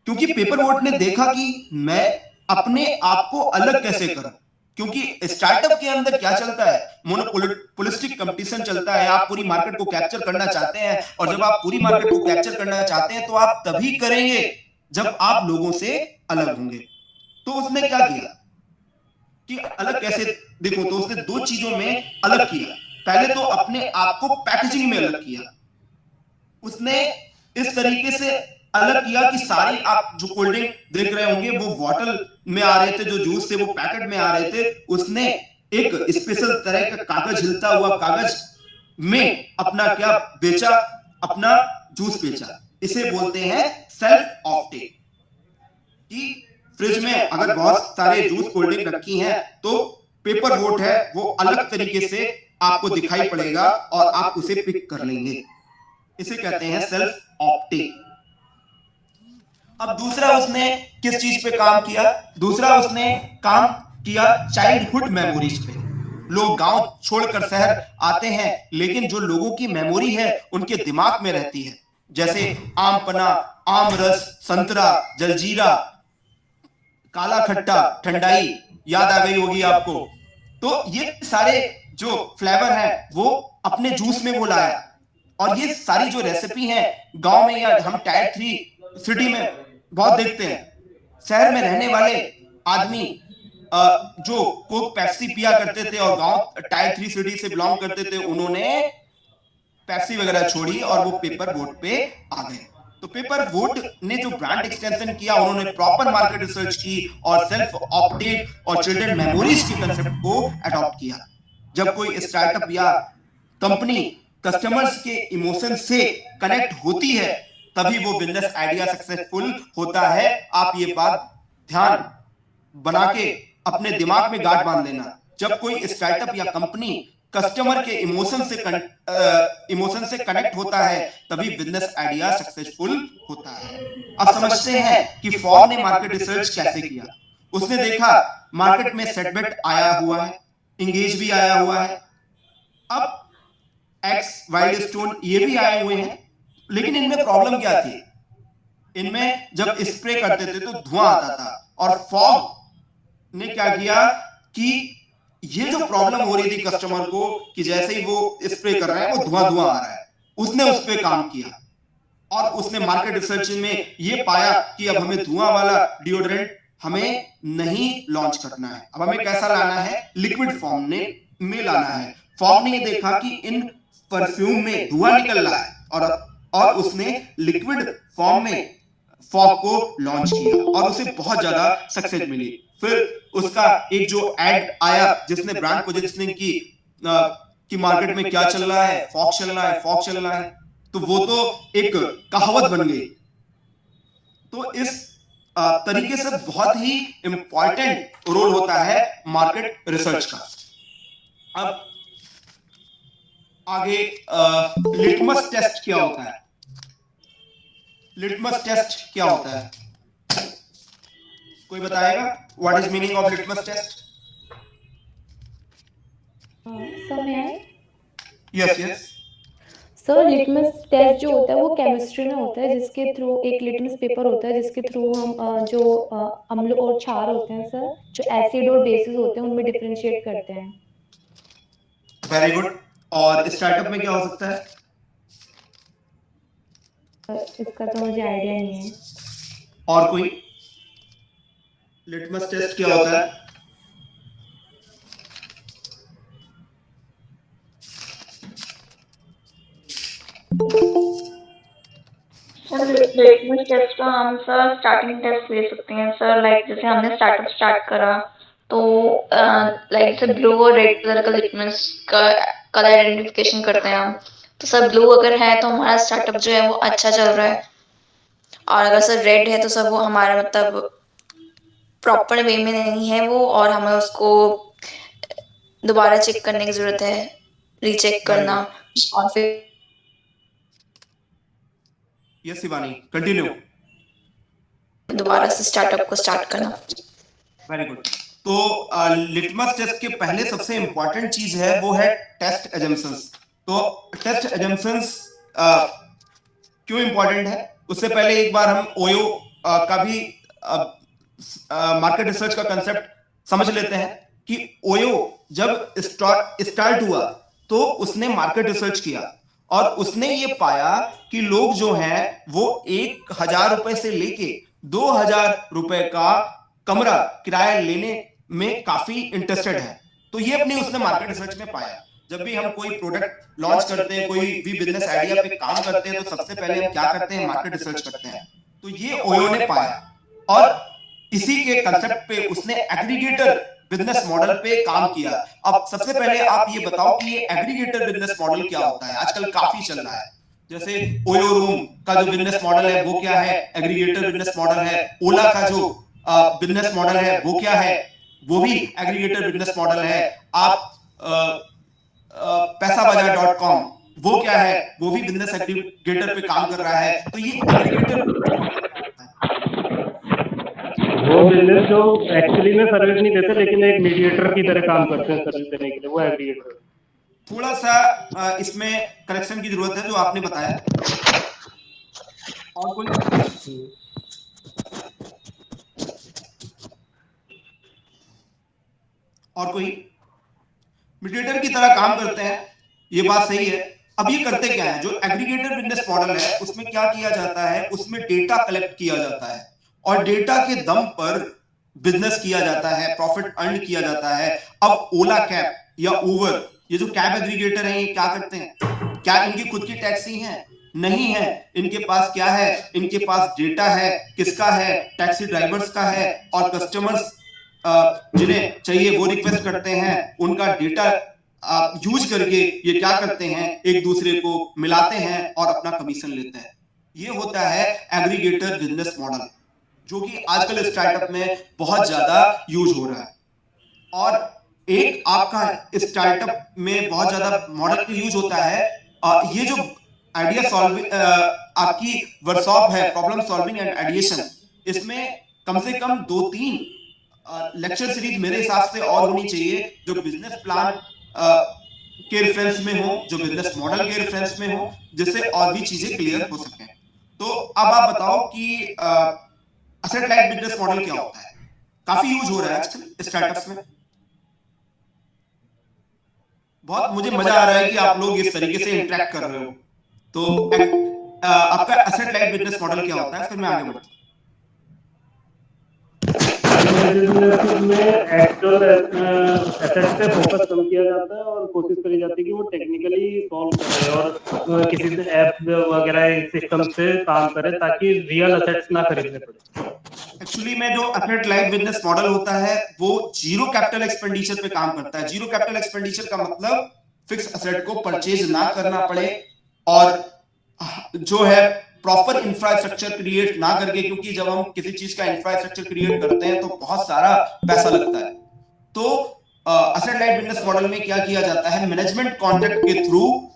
क्योंकि पेपर बोट ने देखा कि मैं अपने आप को अलग कैसे करूं, क्योंकि स्टार्टअप के अंदर क्या चलता है, मोनोपोलिस्टिक कंपटीशन चलता है। आप पूरी मार्केट को कैप्चर करना चाहते हैं, और जब आप पूरी मार्केट को कैप्चर करना चाहते हैं तो आप तभी करेंगे जब आप लोगों से अलग होंगे। तो उसने क्या किया कि अलग कैसे देखो, तो उसने दो चीजों में अलग किया। पहले तो अपने आप को पैकेजिंग में अलग किया। उसने इस तरीके से अलग किया कि सारी आप जो कोल्ड ड्रिंक देख रहे होंगे वो बॉटल में आ रहे थे, जो जूस थे वो पैकेट में आ रहे थे। उसने एक स्पेशल तरह का कागज, हिलता हुआ कागज में अपना क्या बेचा, अपना जूस बेचा। इसे बोलते हैं सेल्फ ऑफटेक। कि फ्रिज में अगर बहुत सारे जूस कोल्ड ड्रिंक रखी हैं तो पेपर बोट है वो अलग तरीके से आपको दिखाई पड़ेगा और आप उसे पिक कर लेंगे। इसे कहते हैं सेल्फ ऑप्टेक। अब दूसरा उसने किस चीज पे काम किया? दूसरा उसने काम किया चाइल्डहुड मेमोरीज पे। लोग गांव छोड़कर शहर आते हैं, लेकिन जो लोगों की मेमोरी है उनके दिमाग में रहती है, जैसे आम पन्ना, आम रस, संतरा, जलजीरा, काला खट्टा, ठंडाई याद आ गई होगी आपको। तो ये सारे जो फ्लेवर हैं वो अपने जूस में वो लाया। और ये सारी जो रेसिपी है गांव में या हम टायर 3 सिटी में बहुत देखते हैं। शहर में रहने वाले आदमी जो कोक पेप्सी पिया करते थे और गांव टायर 3 सिटी से बिलोंग करते थे, उन्होंने पेप्सी वगैरह छोड़ी और वो पेपर बोट पे आ गए। तो पेपर बोट ने जो ब्रांड एक्सटेंशन किया, उन्होंने प्रॉपर मार्केट रिसर्च की और सेल्फ ऑप्टेक और चिल्ड्रन मेमोरीज के कंसेप्ट को अडॉप्ट किया। जब कोई स्टार्टअप या कंपनी कस्टमर्स के इमोशन से कनेक्ट होती है तभी वो बिजनेस आइडिया सक्सेसफुल होता है। आप ये बात ध्यान बना के अपने दिमाग में गांठ बांध लेना। जब कोई स्टार्टअप या कंपनी कस्टमर के इमोशन से कनेक्ट होता है तभी बिजनेस आइडिया सक्सेसफुल होता है। अब समझते हैं कि फॉर्ड ने मार्केट रिसर्च कैसे किया। उसने देखा मार्केट में सेटबैक आया हुआ है, इंगेज भी आया हुआ है, अब एक्स, वाइल्ड स्टोन ये भी आए हुए हैं, लेकिन इनमें प्रॉब्लम क्या थी? इनमें जब स्प्रे करते थे तो धुआं आता था। और फॉग ने क्या किया कि ये जो प्रॉब्लम हो रही थी कस्टमर को कि जैसे ही वो स्प्रे कर रहा है वो धुआं आ रहा है, उसने उस पर काम किया और उसने मार्केट रिसर्च में ये पाया कि अब हमें धुआं वाला डिओड्रेंट हमें नहीं लॉन्च करना है। अब हमें कैसा लाना है? लिक्विड फॉर्म में लाना है। फॉग ने देखा कि इन परफ्यूम में धुआं निकल रहा है और उसने लिक्विड फॉर्म में फॉग को लॉन्च किया और उसे बहुत ज्यादा सक्सेस मिली। फिर उसका एक जो एड आया जिसने ब्रांड पोजीशनिंग की कि मार्केट में क्या चल रहा है, फॉग चल रहा है, फॉग चल रहा है, तो वो तो एक कहावत बन गई। तो इस तरीके से बहुत ही इंपॉर्टेंट रोल होता है मार्केट रिसर्च का। अब आगे लिटमस टेस्ट क्या होता है? लिटमस टेस्ट क्या होता है? कोई बताएगा? What is meaning of litmus test? Yes yes sir, litmus test जो होता है वो केमिस्ट्री में होता है, जिसके थ्रू एक लिटमस पेपर होता है जिसके थ्रू हम जो अम्ल और क्षार होते हैं सर, जो एसिड और बेसिस होते हैं उनमें डिफरेंशिएट करते हैं। Very good. और स्टार्टअप में क्या हो सकता है? इसका तो मुझे आइडिया नहीं है। और कोई? लिटमस टेस्ट क्या होता है? लिटमस टेस्ट का हम सर स्टार्टिंग टेस्ट ले सकते हैं सर। लाइक जैसे हमने स्टार्टअप स्टार्ट करा तो लाइक जैसे ब्लू और रेड कलर का लिटमस का कलर आइडेंटिफिकेशन करते हैं हम। तो सर ब्लू अगर है तो हमारा स्टार्टअप जो है वो अच्छा चल रहा है, और अगर सर रेड है तो सर वो हमारा मतलब प्रॉपर वे में नहीं है वो, और हमें उसको दोबारा चेक करने की जरूरत है, रीचेक करना और फिर यस शिवानी कंटिन्यू। दोबारा से स्टार्टअप को स्टार्ट करना। Very good. तो लिटमस टेस्ट के पहले सबसे इंपॉर्टेंट चीज है वो है टेस्ट एजम्पशंस। तो टेस्ट एजम्पशंस क्यों इंपॉर्टेंट है, उससे पहले एक बार हम ओयो का भी मार्केट रिसर्च का कंसेप्ट समझ लेते हैं कि ओयो जब स्टार्ट हुआ तो उसने मार्केट रिसर्च किया और उसने ये पाया कि लोग जो हैं वो 1,000 रुपए से लेके 2,000 रुपए का कमरा किराया लेने में काफी इंटरेस्टेड है। तो ये अपनी उसने मार्केट रिसर्च में पाया। जब भी हम कोई प्रोडक्ट लॉन्च करते हैं, कोई भी बिजनेस आइडिया पे काम करते हैं, तो सबसे पहले हम क्या करते हैं, मार्केट रिसर्च करते हैं। तो ये ओयो ने पाया और इसी के कंसेप्ट पे उसने एग्रीगेटर बिजनेस मॉडल पे काम किया। अब सबसे पहले आप ये बताओ कि ये एग्रीगेटर बिजनेस मॉडल क्या होता है, आजकल काफी चल रहा है। जैसे ओयो रूम का जो बिजनेस मॉडल है वो क्या है, एग्रीगेटर बिजनेस मॉडल है। ओला का जो बिजनेस मॉडल है वो क्या है, वो भी एग्रीगेटर बिजनेस मॉडल है। आप पैसाबाजार.com वो क्या है, वो भी बिजनेस एग्रीगेटर पे काम कर रहा है। तो ये एग्रीगेटर वो बिजनेस जो एक्चुअली में सर्विस नहीं देते लेकिन एक मीडिएटर की तरह काम करते हैं सर्विस देने के लिए, वो एग्रीगेटर। थोड़ा सा इसमें करेक्शन की जरूरत है जो आपने बताया। और कोई मीडिएटर की तरह काम करते हैं, ये बात सही है। अब ये करते क्या है, जो एग्रीगेटर बिजनेस मॉडल है उसमें क्या किया जाता है, उसमें डेटा कलेक्ट किया जाता है और डेटा के दम पर बिजनेस किया जाता है, प्रॉफिट अर्न किया जाता है। अब ओला कैब या उबर, ये जो कैब एग्रीगेटर हैं, ये क्या करते हैं, क्या इनकी खुद की टैक्सी है? नहीं है। इनके पास क्या है, इनके पास डेटा है। किसका है, टैक्सी ड्राइवर्स का है। और कस्टमर्स जिन्हें चाहिए वो रिक्वेस्ट करते हैं, उनका डेटा यूज करके ये क्या करते हैं, एक दूसरे को मिलाते हैं और अपना कमीशन लेते हैं। ये होता है एग्रीगेटर बिजनेस मॉडल, जो कि आजकल स्टार्टअप में बहुत ज्यादा यूज हो रहा है। और एक आपका स्टार्टअप में बहुत ज्यादा मॉडल यूज होता है, ये जो आइडिया सॉल्विंग आपकी वर्कशॉप है, प्रॉब्लम सॉल्विंग एंड आइडिएशन, इसमें कम से कम 2-3 लेक्चर सीरीज मेरे हिसाब से और होनी चाहिए, जो बिजनेस प्लान के रेफरेंस में हो, जो बिजनेस मॉडल के रेफरेंस में हो, जिससे और भी चीजें क्लियर हो सकें। तो अब आप बताओ कि एसेट लाइट बिजनेस मॉडल क्या होता है, काफी यूज हो रहा है आजकल स्टार्टअप्स में। बहुत मुझे मजा आ रहा है कि आप लोग इस तरीके से इंटरेक्ट कर रहे हो। तो आपका एसेट लाइट बिजनेस मॉडल क्या होता है, फिर मैं आगे बढ़ता हूं। में एक्चुअल एसेट पे फोकस कम किया जाता है और कोशिश करी जाती है कि वो टेक्निकली सॉल्व करे और किसी से ऐप वगैरह सिस्टम से काम करे ताकि रियल एसेट्स ना खरीदने पड़े। एक्चुअली में जो एसेट लाइट बिजनेस मॉडल होता है वो जीरो कैपिटल एक्सपेंडिचर पे काम करता है। जीरो कैपिटल एक्सपेंडिचर का मतलब फिक्स एसेट को परचेज ना करना पड़े और जो है प्रॉपर इंफ्रास्ट्रक्चर क्रिएट ना करके, क्योंकि जब हम किसी चीज का इंफ्रास्ट्रक्चर क्रिएट करते हैं तो बहुत सारा पैसा लगता है। तो एसेट लाइट बिजनेस मॉडल में क्या किया जाता है, मैनेजमेंट कॉन्ट्रैक्ट के थ्रू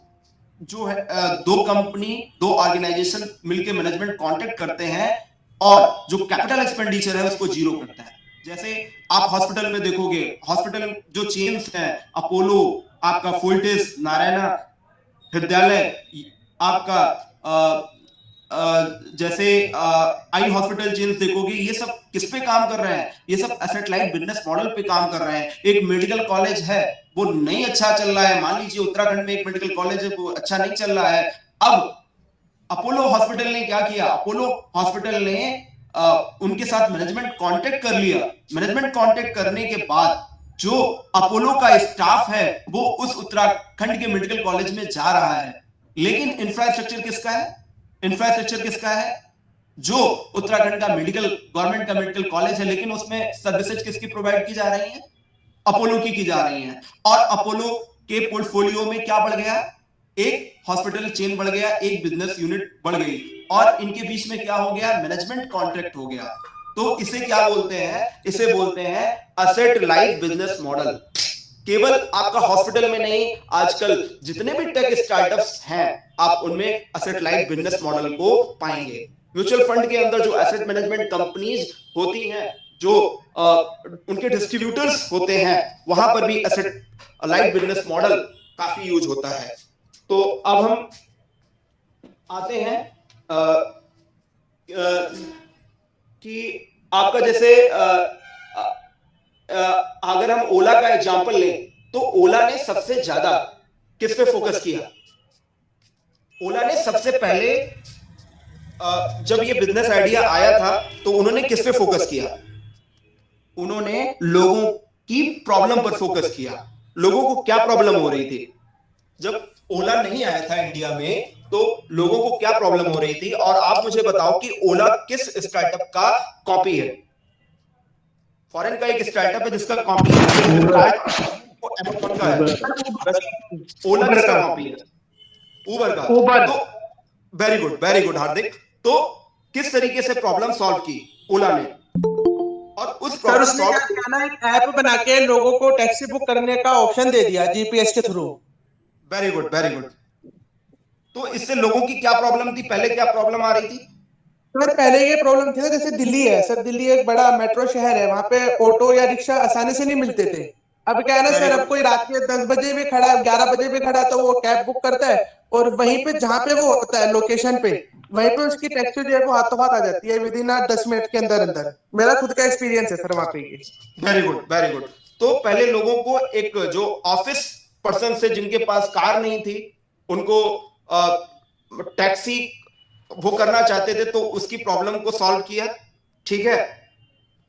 जो है दो कंपनी, दो ऑर्गेनाइजेशन मिलकर मैनेजमेंट कॉन्ट्रैक्ट करते हैं और जो कैपिटल एक्सपेंडिचर है उसको जीरो करता है। जैसे आप हॉस्पिटल में देखोगे, हॉस्पिटल जो चेन्स हैं, अपोलो, आपका फोर्टिस, नारायणा हृदयालय, आपका जैसे आई हॉस्पिटल चेन्स देखोगे, ये सब किस पे काम कर रहे हैं, ये सब एसेट लाइट बिजनेस मॉडल पे काम कर रहे हैं। एक मेडिकल कॉलेज है, वो नहीं अच्छा चल रहा है, मान लीजिए उत्तराखंड में एक मेडिकल कॉलेज है, वो अच्छा नहीं चल रहा है। अब अपोलो हॉस्पिटल ने क्या किया, अपोलो हॉस्पिटल ने उनके साथ मैनेजमेंट कॉन्टेक्ट कर लिया। मैनेजमेंट कॉन्टेक्ट करने के बाद जो अपोलो का स्टाफ है वो उस उत्तराखंड के मेडिकल कॉलेज में जा रहा है, लेकिन इंफ्रास्ट्रक्चर किसका है, इंफ्रास्ट्रक्चर किसका है, जो उत्तराखंड का मेडिकल, गवर्नमेंट का मेडिकल कॉलेज है, लेकिन उसमें सर्विसेज किसकी प्रोवाइड की जा रही है, अपोलो की जा रही है। और अपोलो के पोर्टफोलियो में क्या बढ़ गया, एक हॉस्पिटल चेन बढ़ गया, एक बिजनेस यूनिट बढ़ गई और इनके बीच में क्या हो गया, मैनेजमेंट कॉन्ट्रैक्ट हो गया। तो इसे क्या बोलते हैं, इसे बोलते हैं एसेट लाइट बिजनेस मॉडल। केवल आपका हॉस्पिटल में नहीं, आजकल जितने भी टेक स्टार्टअप्स हैं आप उनमें एसेट लाइट बिजनेस मॉडल को पाएंगे। म्यूचुअल फंड के अंदर जो एसेट मैनेजमेंट कंपनीज होती हैं, जो उनके डिस्ट्रीब्यूटर्स होते हैं, वहां पर भी एसेट लाइट बिजनेस मॉडल काफी यूज होता है। तो अब हम आते हैं कि आपका जैसे अगर हम ओला का एग्जांपल लें तो ओला ने सबसे ज्यादा किस पे फोकस किया? ओला ने सबसे पहले जब ये बिजनेस आइडिया आया था तो उन्होंने किस पे फोकस किया? उन्होंने लोगों की प्रॉब्लम पर फोकस किया। लोगों को क्या प्रॉब्लम हो रही थी? जब ओला नहीं आया था इंडिया में तो लोगों को क्या प्रॉब्लम हो रही थी? और आप मुझे बताओ कि ओला किस स्टार्टअप का कॉपी है? फॉरेन का एक स्टार्टअप है जिसका कॉपी अमेज़न का है। ओला किसका कॉपी है? उबर का। उबर। तो वेरी गुड हार्दिक। तो किस तरीके से प्रॉब्लम सॉल्व की ओला ने? और उस सर उसने क्या किया ना, एक ऐप बना के लोगों को टैक्सी बुक करने का ऑप्शन दे दिया जीपीएस के थ्रू। Very good. तो इससे लोगों की क्या प्रॉब्लम थी? पहले क्या प्रॉब्लम आ रही थी? सर पहले ये प्रॉब्लम थी ना, जैसे दिल्ली है सर, दिल्ली एक बड़ा मेट्रो शहर है, वहां पे ऑटो या रिक्शा आसानी से नहीं मिलते थे। अब क्या है ना सर, अब कोई रात के 10 बजे भी खड़ा है, 11 बजे भी खड़ा है, तो वो कैब बुक करता है और वहीं पे जहाँ पे वो होता है लोकेशन पे, वहीं पे उसकी टैक्सी जो है वो हाथों हाथ आ जाती है विदिन 10 मिनट के अंदर अंदर। मेरा खुद का एक्सपीरियंस है सर वहाँ पे ये। Very good. तो पहले लोगों को एक जो ऑफिस पर्सन से जिनके पास कार नहीं थी उनको टैक्सी वो करना चाहते थे तो उसकी प्रॉब्लम को सॉल्व किया। ठीक है,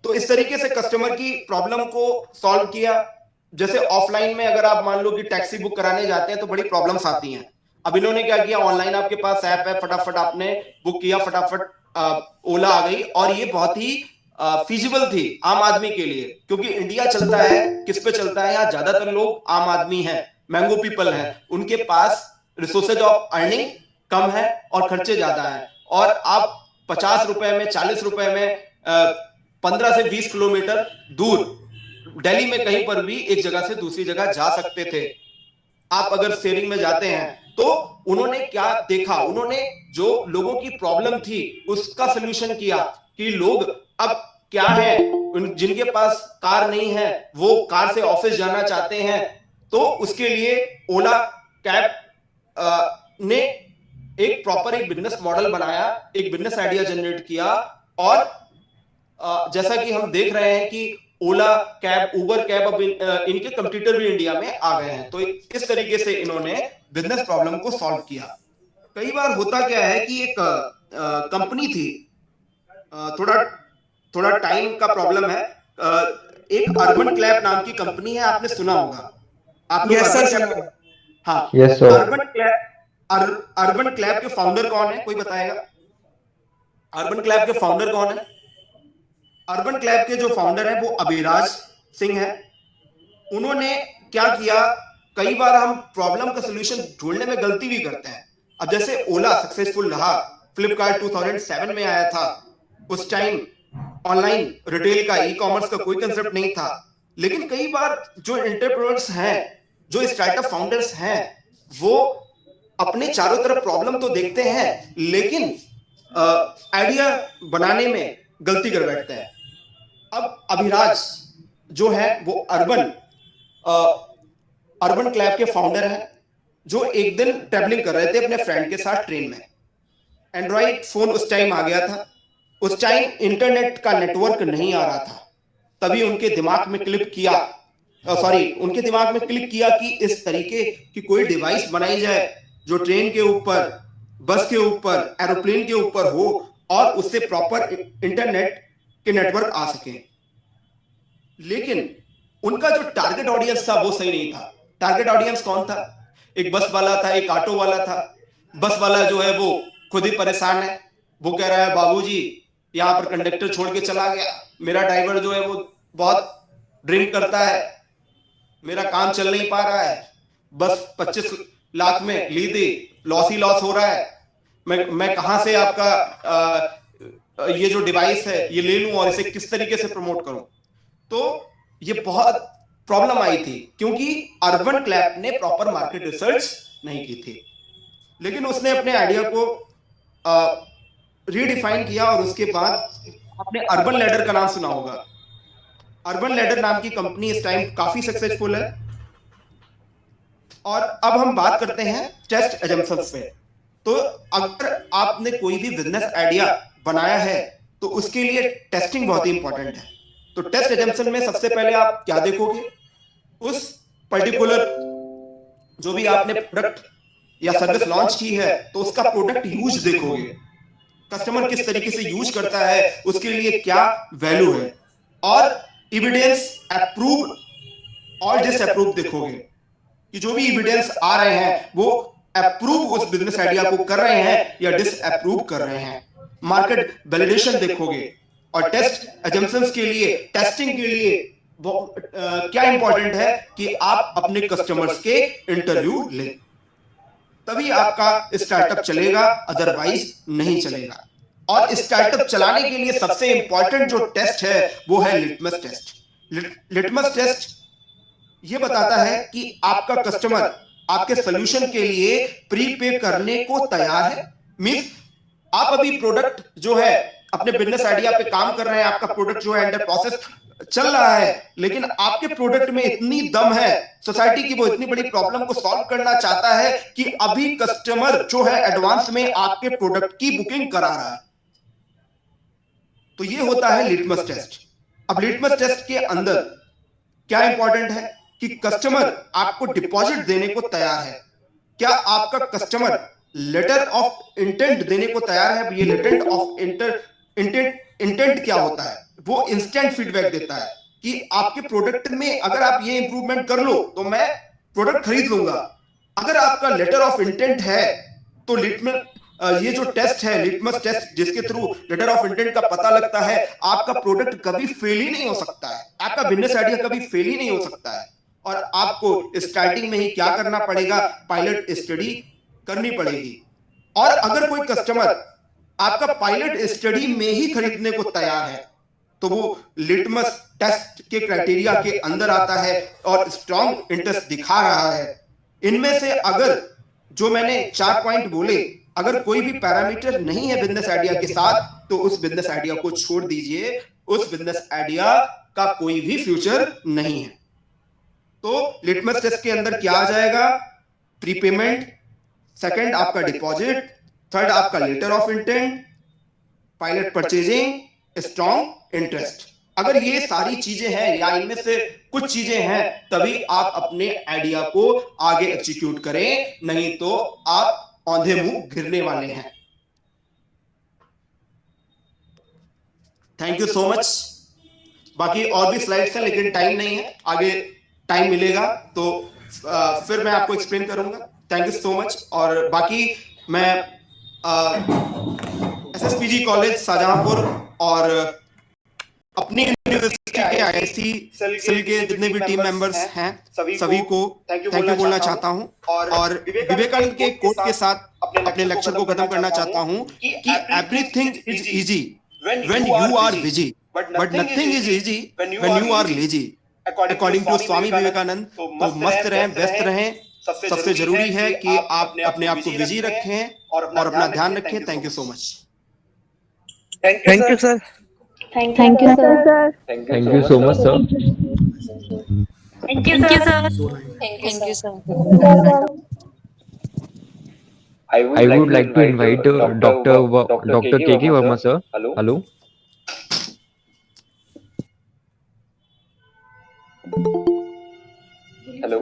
तो इस तरीके से कस्टमर की प्रॉब्लम को सॉल्व किया। जैसे ऑफलाइन में अगर आप मान लो कि टैक्सी बुक कराने जाते हैं तो बड़ी प्रॉब्लम्स आती हैं। अब इन्होंने क्या किया, ऑनलाइन आपके पास ऐप है, फटाफट आपने बुक किया, फटाफट ओला आ गई। और ये बहुत ही फीजिबल थी आम आदमी के लिए, क्योंकि इंडिया चलता है किस पे चलता है? यहाँ ज्यादातर लोग आम आदमी हैं, मैंगो पीपल हैं, उनके पास रिसोर्सेज ऑफ अर्निंग कम है और खर्चे ज्यादा हैं। और आप 50 रुपए में, 40 रुपए में 15 से 20 किलोमीटर दूर दिल्ली में कहीं पर भी एक जगह से दूसरी जगह जा सकते थे। आप अगर शेयरिंग में जाते हैं तो उन्होंने क्या देखा? उन्होंने जो लोगों की प्रॉब्लम थी उसका सोल्यूशन किया कि लोग अब क्या है, जिनके पास कार नहीं है वो कार से ऑफिस जाना चाहते हैं, तो उसके लिए ओला कैब ने एक प्रॉपर एक बिजनेस मॉडल बनाया, एक बिजनेस आइडिया जनरेट किया। और जैसा कि हम देख रहे हैं कि ओला कैब, उबर कैब अब इनके कंपटीटर भी इंडिया में आ गए हैं। तो इस तरीके से इन्होंने बिजनेस प्रॉब्लम को सॉल्व किया। कई बार होता क्या है कि एक कंपनी थी, थोड़ा टाइम का प्रॉब्लम है, एक अर्बन क्लैब नाम की कंपनी है, आपने सुना होगा। आप लोग हाँ, अर्बन क्लैब के फाउंडर कौन है? कोई बताएगा अर्बन क्लैब के फाउंडर कौन है? अर्बन क्लैब के जो फाउंडर है वो अभिराज सिंह है। उन्होंने क्या किया, कई बार हम प्रॉब्लम का सलूशन ढूंढने में गलती भी करते हैं। अब जैसे ओला सक्सेसफुल रहा, फ्लिपकार्ट 2007 में आया था, उस टाइम ऑनलाइन रिटेल का, ई कॉमर्स का कोई कंसेप्ट नहीं था। लेकिन कई बार जो एंटरप्रेन्योर्स हैं, जो स्टार्टअप फाउंडर्स हैं, वो अपने चारों तरफ प्रॉब्लम तो देखते हैं लेकिन आइडिया बनाने में गलती कर बैठते हैं। अब अभिराज जो है वो अर्बन क्लैब के फाउंडर हैं, जो एक दिन ट्रैवलिंग कर रहे थे अपने फ्रेंड के साथ ट्रेन में। एंड्रॉइड फोन उस टाइम आ गया था, उस टाइम इंटरनेट का नेटवर्क नहीं आ रहा था। तभी उनके दिमाग में क्लिक किया कि इस तरीके की कोई डिवाइस बनाई जाए जो ट्रेन के ऊपर, बस के ऊपर, एरोप्लेन के ऊपर हो और उससे प्रॉपर इंटरनेट के नेटवर्क आ सके। लेकिन उनका जो टारगेट ऑडियंस था वो सही नहीं था। टारगेट ऑडियंस कौन था? एक बस वाला था, एक ऑटो वाला था। बस वाला जो है वो खुद ही परेशान है, वो कह रहा है बाबूजी यहाँ पर कंडक्टर छोड़ के चला गया, मेरा ड्राइवर जो है वो बहुत ड्रिंक करता है, मेरा काम चल नहीं पा रहा है, बस 25 लाख में ली थी, लॉस ही लॉस हो रहा है, मैं कहां से आपका ये जो डिवाइस है ये ले लूं और इसे किस तरीके से प्रमोट करूं। तो ये बहुत प्रॉब्लम आई थी क्योंकि अर्बन क्लैब ने प्रॉपर मार्केट रिसर्च नहीं की थी। लेकिन उसने अपने आइडिया को रीडिफाइन किया और उसके बाद आपने अर्बन लैडर का नाम सुना होगा। अर्बन लैडर नाम की कंपनी इस टाइम काफी सक्सेसफुल है और अब हम बात करते हैं टेस्ट एजम्पशंस पे। तो अगर आपने कोई भी बिजनेस आइडिया बनाया है तो उसके लिए टेस्टिंग बहुत ही इंपॉर्टेंट है। तो टेस्ट एजम्पशन में सबसे पहले आप क्या देखोगे, उस पर्टिकुलर जो भी आपने प्रोडक्ट या सर्विस लॉन्च की है तो उसका प्रोडक्ट यूज देखोगे, कस्टमर किस तरीके से यूज करता है, उसके लिए क्या वैल्यू है, और एविडेंस अप्रूव और डिसअप्रूव देखोगे कि जो भी एविडेंस आ रहे हैं वो अप्रूव उस बिजनेस आइडिया को कर रहे हैं या डिसअप्रूव कर रहे हैं। मार्केट वैलिडेशन देखोगे। और टेस्ट एजम्पशंस के लिए, टेस्टिंग के लिए क्या इंपॉर्टेंट है कि आप अपने कस्टमर्स के इंटरव्यू लें, तभी आपका स्टार्टअप चलेगा, अदरवाइज नहीं चलेगा। और स्टार्टअप चलाने के लिए सबसे इंपॉर्टेंट जो टेस्ट है वो है लिटमस टेस्ट। लिटमस टेस्ट ये बताता है कि आपका कस्टमर आपके सोल्यूशन के लिए प्रीपे करने को तैयार है। मींस आप अभी प्रोडक्ट जो है अपने बिजनेस आइडिया पे काम कर रहे हैं, आपका प्रोडक्ट जो है अंडर प्रोसेस चल रहा है, लेकिन आपके प्रोडक्ट में इतनी दम है, सोसाइटी की वो इतनी बड़ी प्रॉब्लम को सॉल्व करना चाहता है कि अभी कस्टमर जो है एडवांस में आपके प्रोडक्ट की बुकिंग करा रहा है। तो ये होता है लिटमस टेस्ट। अब लिटमस टेस्ट के अंदर क्या इंपॉर्टेंट है कि कस्टमर आपको डिपॉजिट देने को तैयार है। क्या आपका कस्टमर लेटर ऑफ इंटेंट देने को तैयार है? ये लेटर ऑफ इंटेंट क्या होता है? वो इंस्टेंट फीडबैक देता है कि आपके प्रोडक्ट में अगर आप ये इंप्रूवमेंट कर लो तो मैं प्रोडक्ट खरीद लूंगा। अगर आपका लेटर ऑफ इंटेंट है तो ये जो टेस्ट है लिटमस टेस्ट, जिसके थ्रू लेटर ऑफ इंटेंट का पता लगता है, आपका प्रोडक्ट कभी फेल ही नहीं हो सकता है, आपका बिजनेस आइडिया कभी फेल ही नहीं हो सकता है। और आपको स्टार्टिंग में ही क्या करना पड़ेगा? पायलट स्टडी करनी पड़ेगी। और अगर कोई कस्टमर आपका पायलट स्टडी में ही खरीदने को तैयार है तो वो लिटमस टेस्ट के क्राइटेरिया के अंदर आता है और स्ट्रॉन्ग इंटरेस्ट दिखा रहा है। इनमें से अगर जो मैंने 4 पॉइंट बोले, अगर कोई भी पैरामीटर नहीं है बिजनेस आइडिया के साथ तो उस बिजनेस आइडिया को छोड़ दीजिए, उस बिजनेस आइडिया का कोई भी फ्यूचर नहीं है। तो लिटमस टेस्ट के अंदर क्या आ जाएगा? प्रीपेमेंट, सेकंड आपका डिपॉजिट, थर्ड आपका letter of intent, pilot purchasing, strong interest. अगर ये सारी चीजें हैं या इनमें से कुछ चीजें हैं तभी आप अपने आइडिया को आगे एग्जीक्यूट करें, नहीं तो आप औंधे मुंह गिरने वाले हैं। Thank you so much. बाकी और भी स्लाइड्स हैं लेकिन टाइम नहीं है, आगे टाइम मिलेगा तो फिर मैं आपको एक्सप्लेन करूंगा। Thank you so much. और बाकी मैं एसएसपीजी कॉलेज शाहजहांपुर और अपनी यूनिवर्सिटी के आईआईसी सेल के जितने भी टीम मेंबर्स हैं सभी को थैंक यू बोलना चाहता हूं। और विवेकानंद के कोट के साथ अपने लेक्चर को खत्म करना चाहता हूं कि everything is easy when you are busy but nothing is easy when you are lazy, according to Swami Vivekananda. तो मस्त रहें, व्यस्त रहें। सबसे जरूरी है कि आप अपने आप को बिजी रखें और अपना ध्यान रखें। Thank you so much. Thank you sir. Thank you, sir. Thank you so much, sir. Thank you, sir. Thank you, sir. I would like to invite Dr. K.K. Verma, sir. Hello.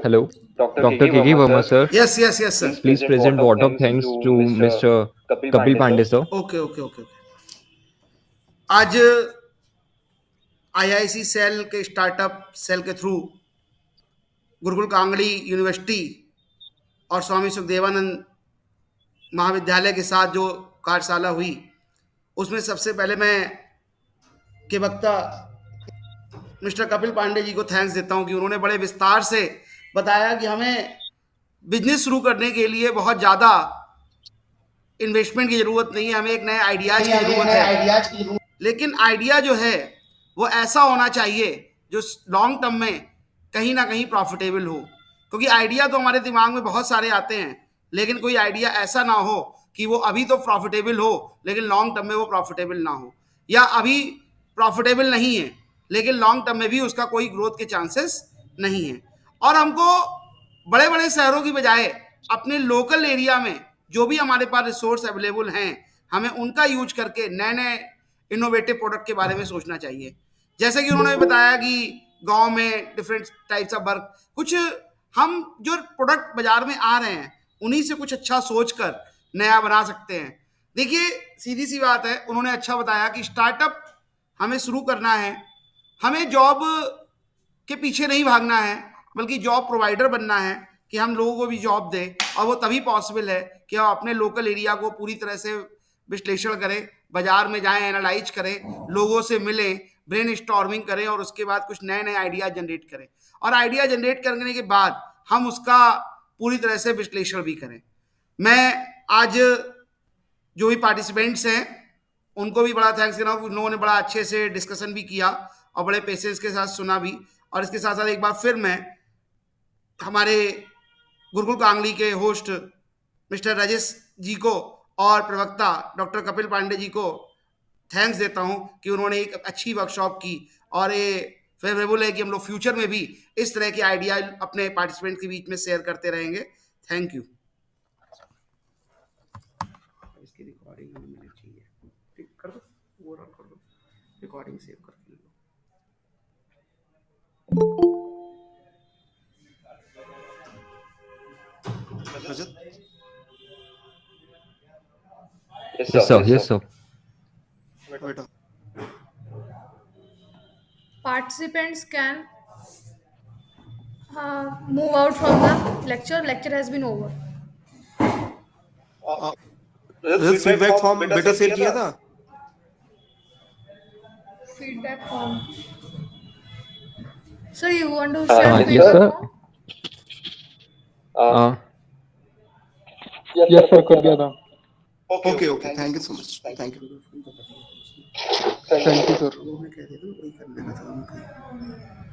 Hello. Dr. K.K. Verma, sir. Yes, sir. Please present vote of thanks to Mr. Kapil Pandey, sir. Okay. आज IIC cell के startup cell के through Gurukul Kangri university और स्वामी सुखदेवानंद महाविद्यालय के साथ जो कार्यशाला हुई उसमें सबसे पहले मैं के वक्ता मिस्टर कपिल पांडे जी को थैंक्स देता हूं कि उन्होंने बड़े विस्तार से बताया कि हमें बिजनेस शुरू करने के लिए बहुत ज़्यादा इन्वेस्टमेंट की ज़रूरत नहीं है, हमें एक नए आइडियाज की ज़रूरत है। लेकिन आइडिया जो है वो ऐसा होना चाहिए जो लॉन्ग टर्म में कहीं ना कहीं प्रॉफिटेबल हो, क्योंकि आइडिया तो हमारे दिमाग में बहुत सारे आते हैं लेकिन कोई आइडिया ऐसा ना हो कि वो अभी तो प्रॉफिटेबल हो लेकिन लॉन्ग टर्म में वो प्रॉफिटेबल ना हो, या अभी प्रॉफिटेबल नहीं है लेकिन लॉन्ग टर्म में भी उसका कोई ग्रोथ के चांसेस नहीं है। और हमको बड़े बड़े शहरों की बजाय अपने लोकल एरिया में जो भी हमारे पास रिसोर्स अवेलेबल हैं, हमें उनका यूज करके नए नए इनोवेटिव प्रोडक्ट के बारे में सोचना चाहिए। जैसे कि उन्होंने बताया कि गांव में डिफरेंट टाइप्स ऑफ वर्क, कुछ हम जो प्रोडक्ट बाजार में आ रहे हैं उन्हीं से कुछ अच्छा सोचकर नया बना सकते हैं। देखिए सीधी सी बात है, उन्होंने अच्छा बताया कि स्टार्टअप हमें शुरू करना है, हमें जॉब के पीछे नहीं भागना है, बल्कि जॉब प्रोवाइडर बनना है कि हम लोगों को भी जॉब दें। और वो तभी पॉसिबल है कि हम अपने लोकल एरिया को पूरी तरह से विश्लेषण करें, बाजार में जाएं, एनालाइज करें, लोगों से मिलें, ब्रेन स्टॉर्मिंग करें और उसके बाद कुछ नए नए आइडिया जनरेट करें। और आइडिया जनरेट करने के बाद हम उसका पूरी तरह से विश्लेषण भी करें। मैं आज जो भी पार्टिसिपेंट्स हैं उनको भी बड़ा थैंक्स कर रहा हूँ, उन लोगों ने बड़ा अच्छे से डिस्कशन भी किया और बड़े पेशेंस के साथ सुना भी। और इसके साथ साथ एक बार फिर मैं हमारे गुरुकुल कांगली के होस्ट मिस्टर राजेश जी को और प्रवक्ता डॉक्टर कपिल पांडे जी को थैंक्स देता हूं कि उन्होंने एक अच्छी वर्कशॉप की और ये फेवरेबल है कि हम लोग फ्यूचर में भी इस तरह के आइडिया अपने पार्टिसिपेंट के बीच में शेयर करते रहेंगे। Thank you. इसकी रिकॉर्डिंग हमें मिलनी चाहिए, ठीक कर दो, ओवरऑल कर दो, रिकॉर्डिंग सेव करके लो। रजत, Yes, sir. Yes, sir. wait. Participants can move out from the lecture. Lecture has been over. Rajat, feedback form बेटा शेयर किया था? Feedback form. Sir, you want to share Yes, feedback sir. form? Yes sir, कर दिया था। Okay, thank you so much. Thank you. Thank you sir. वो मैं कह देता हूँ, वही करने का था उनका।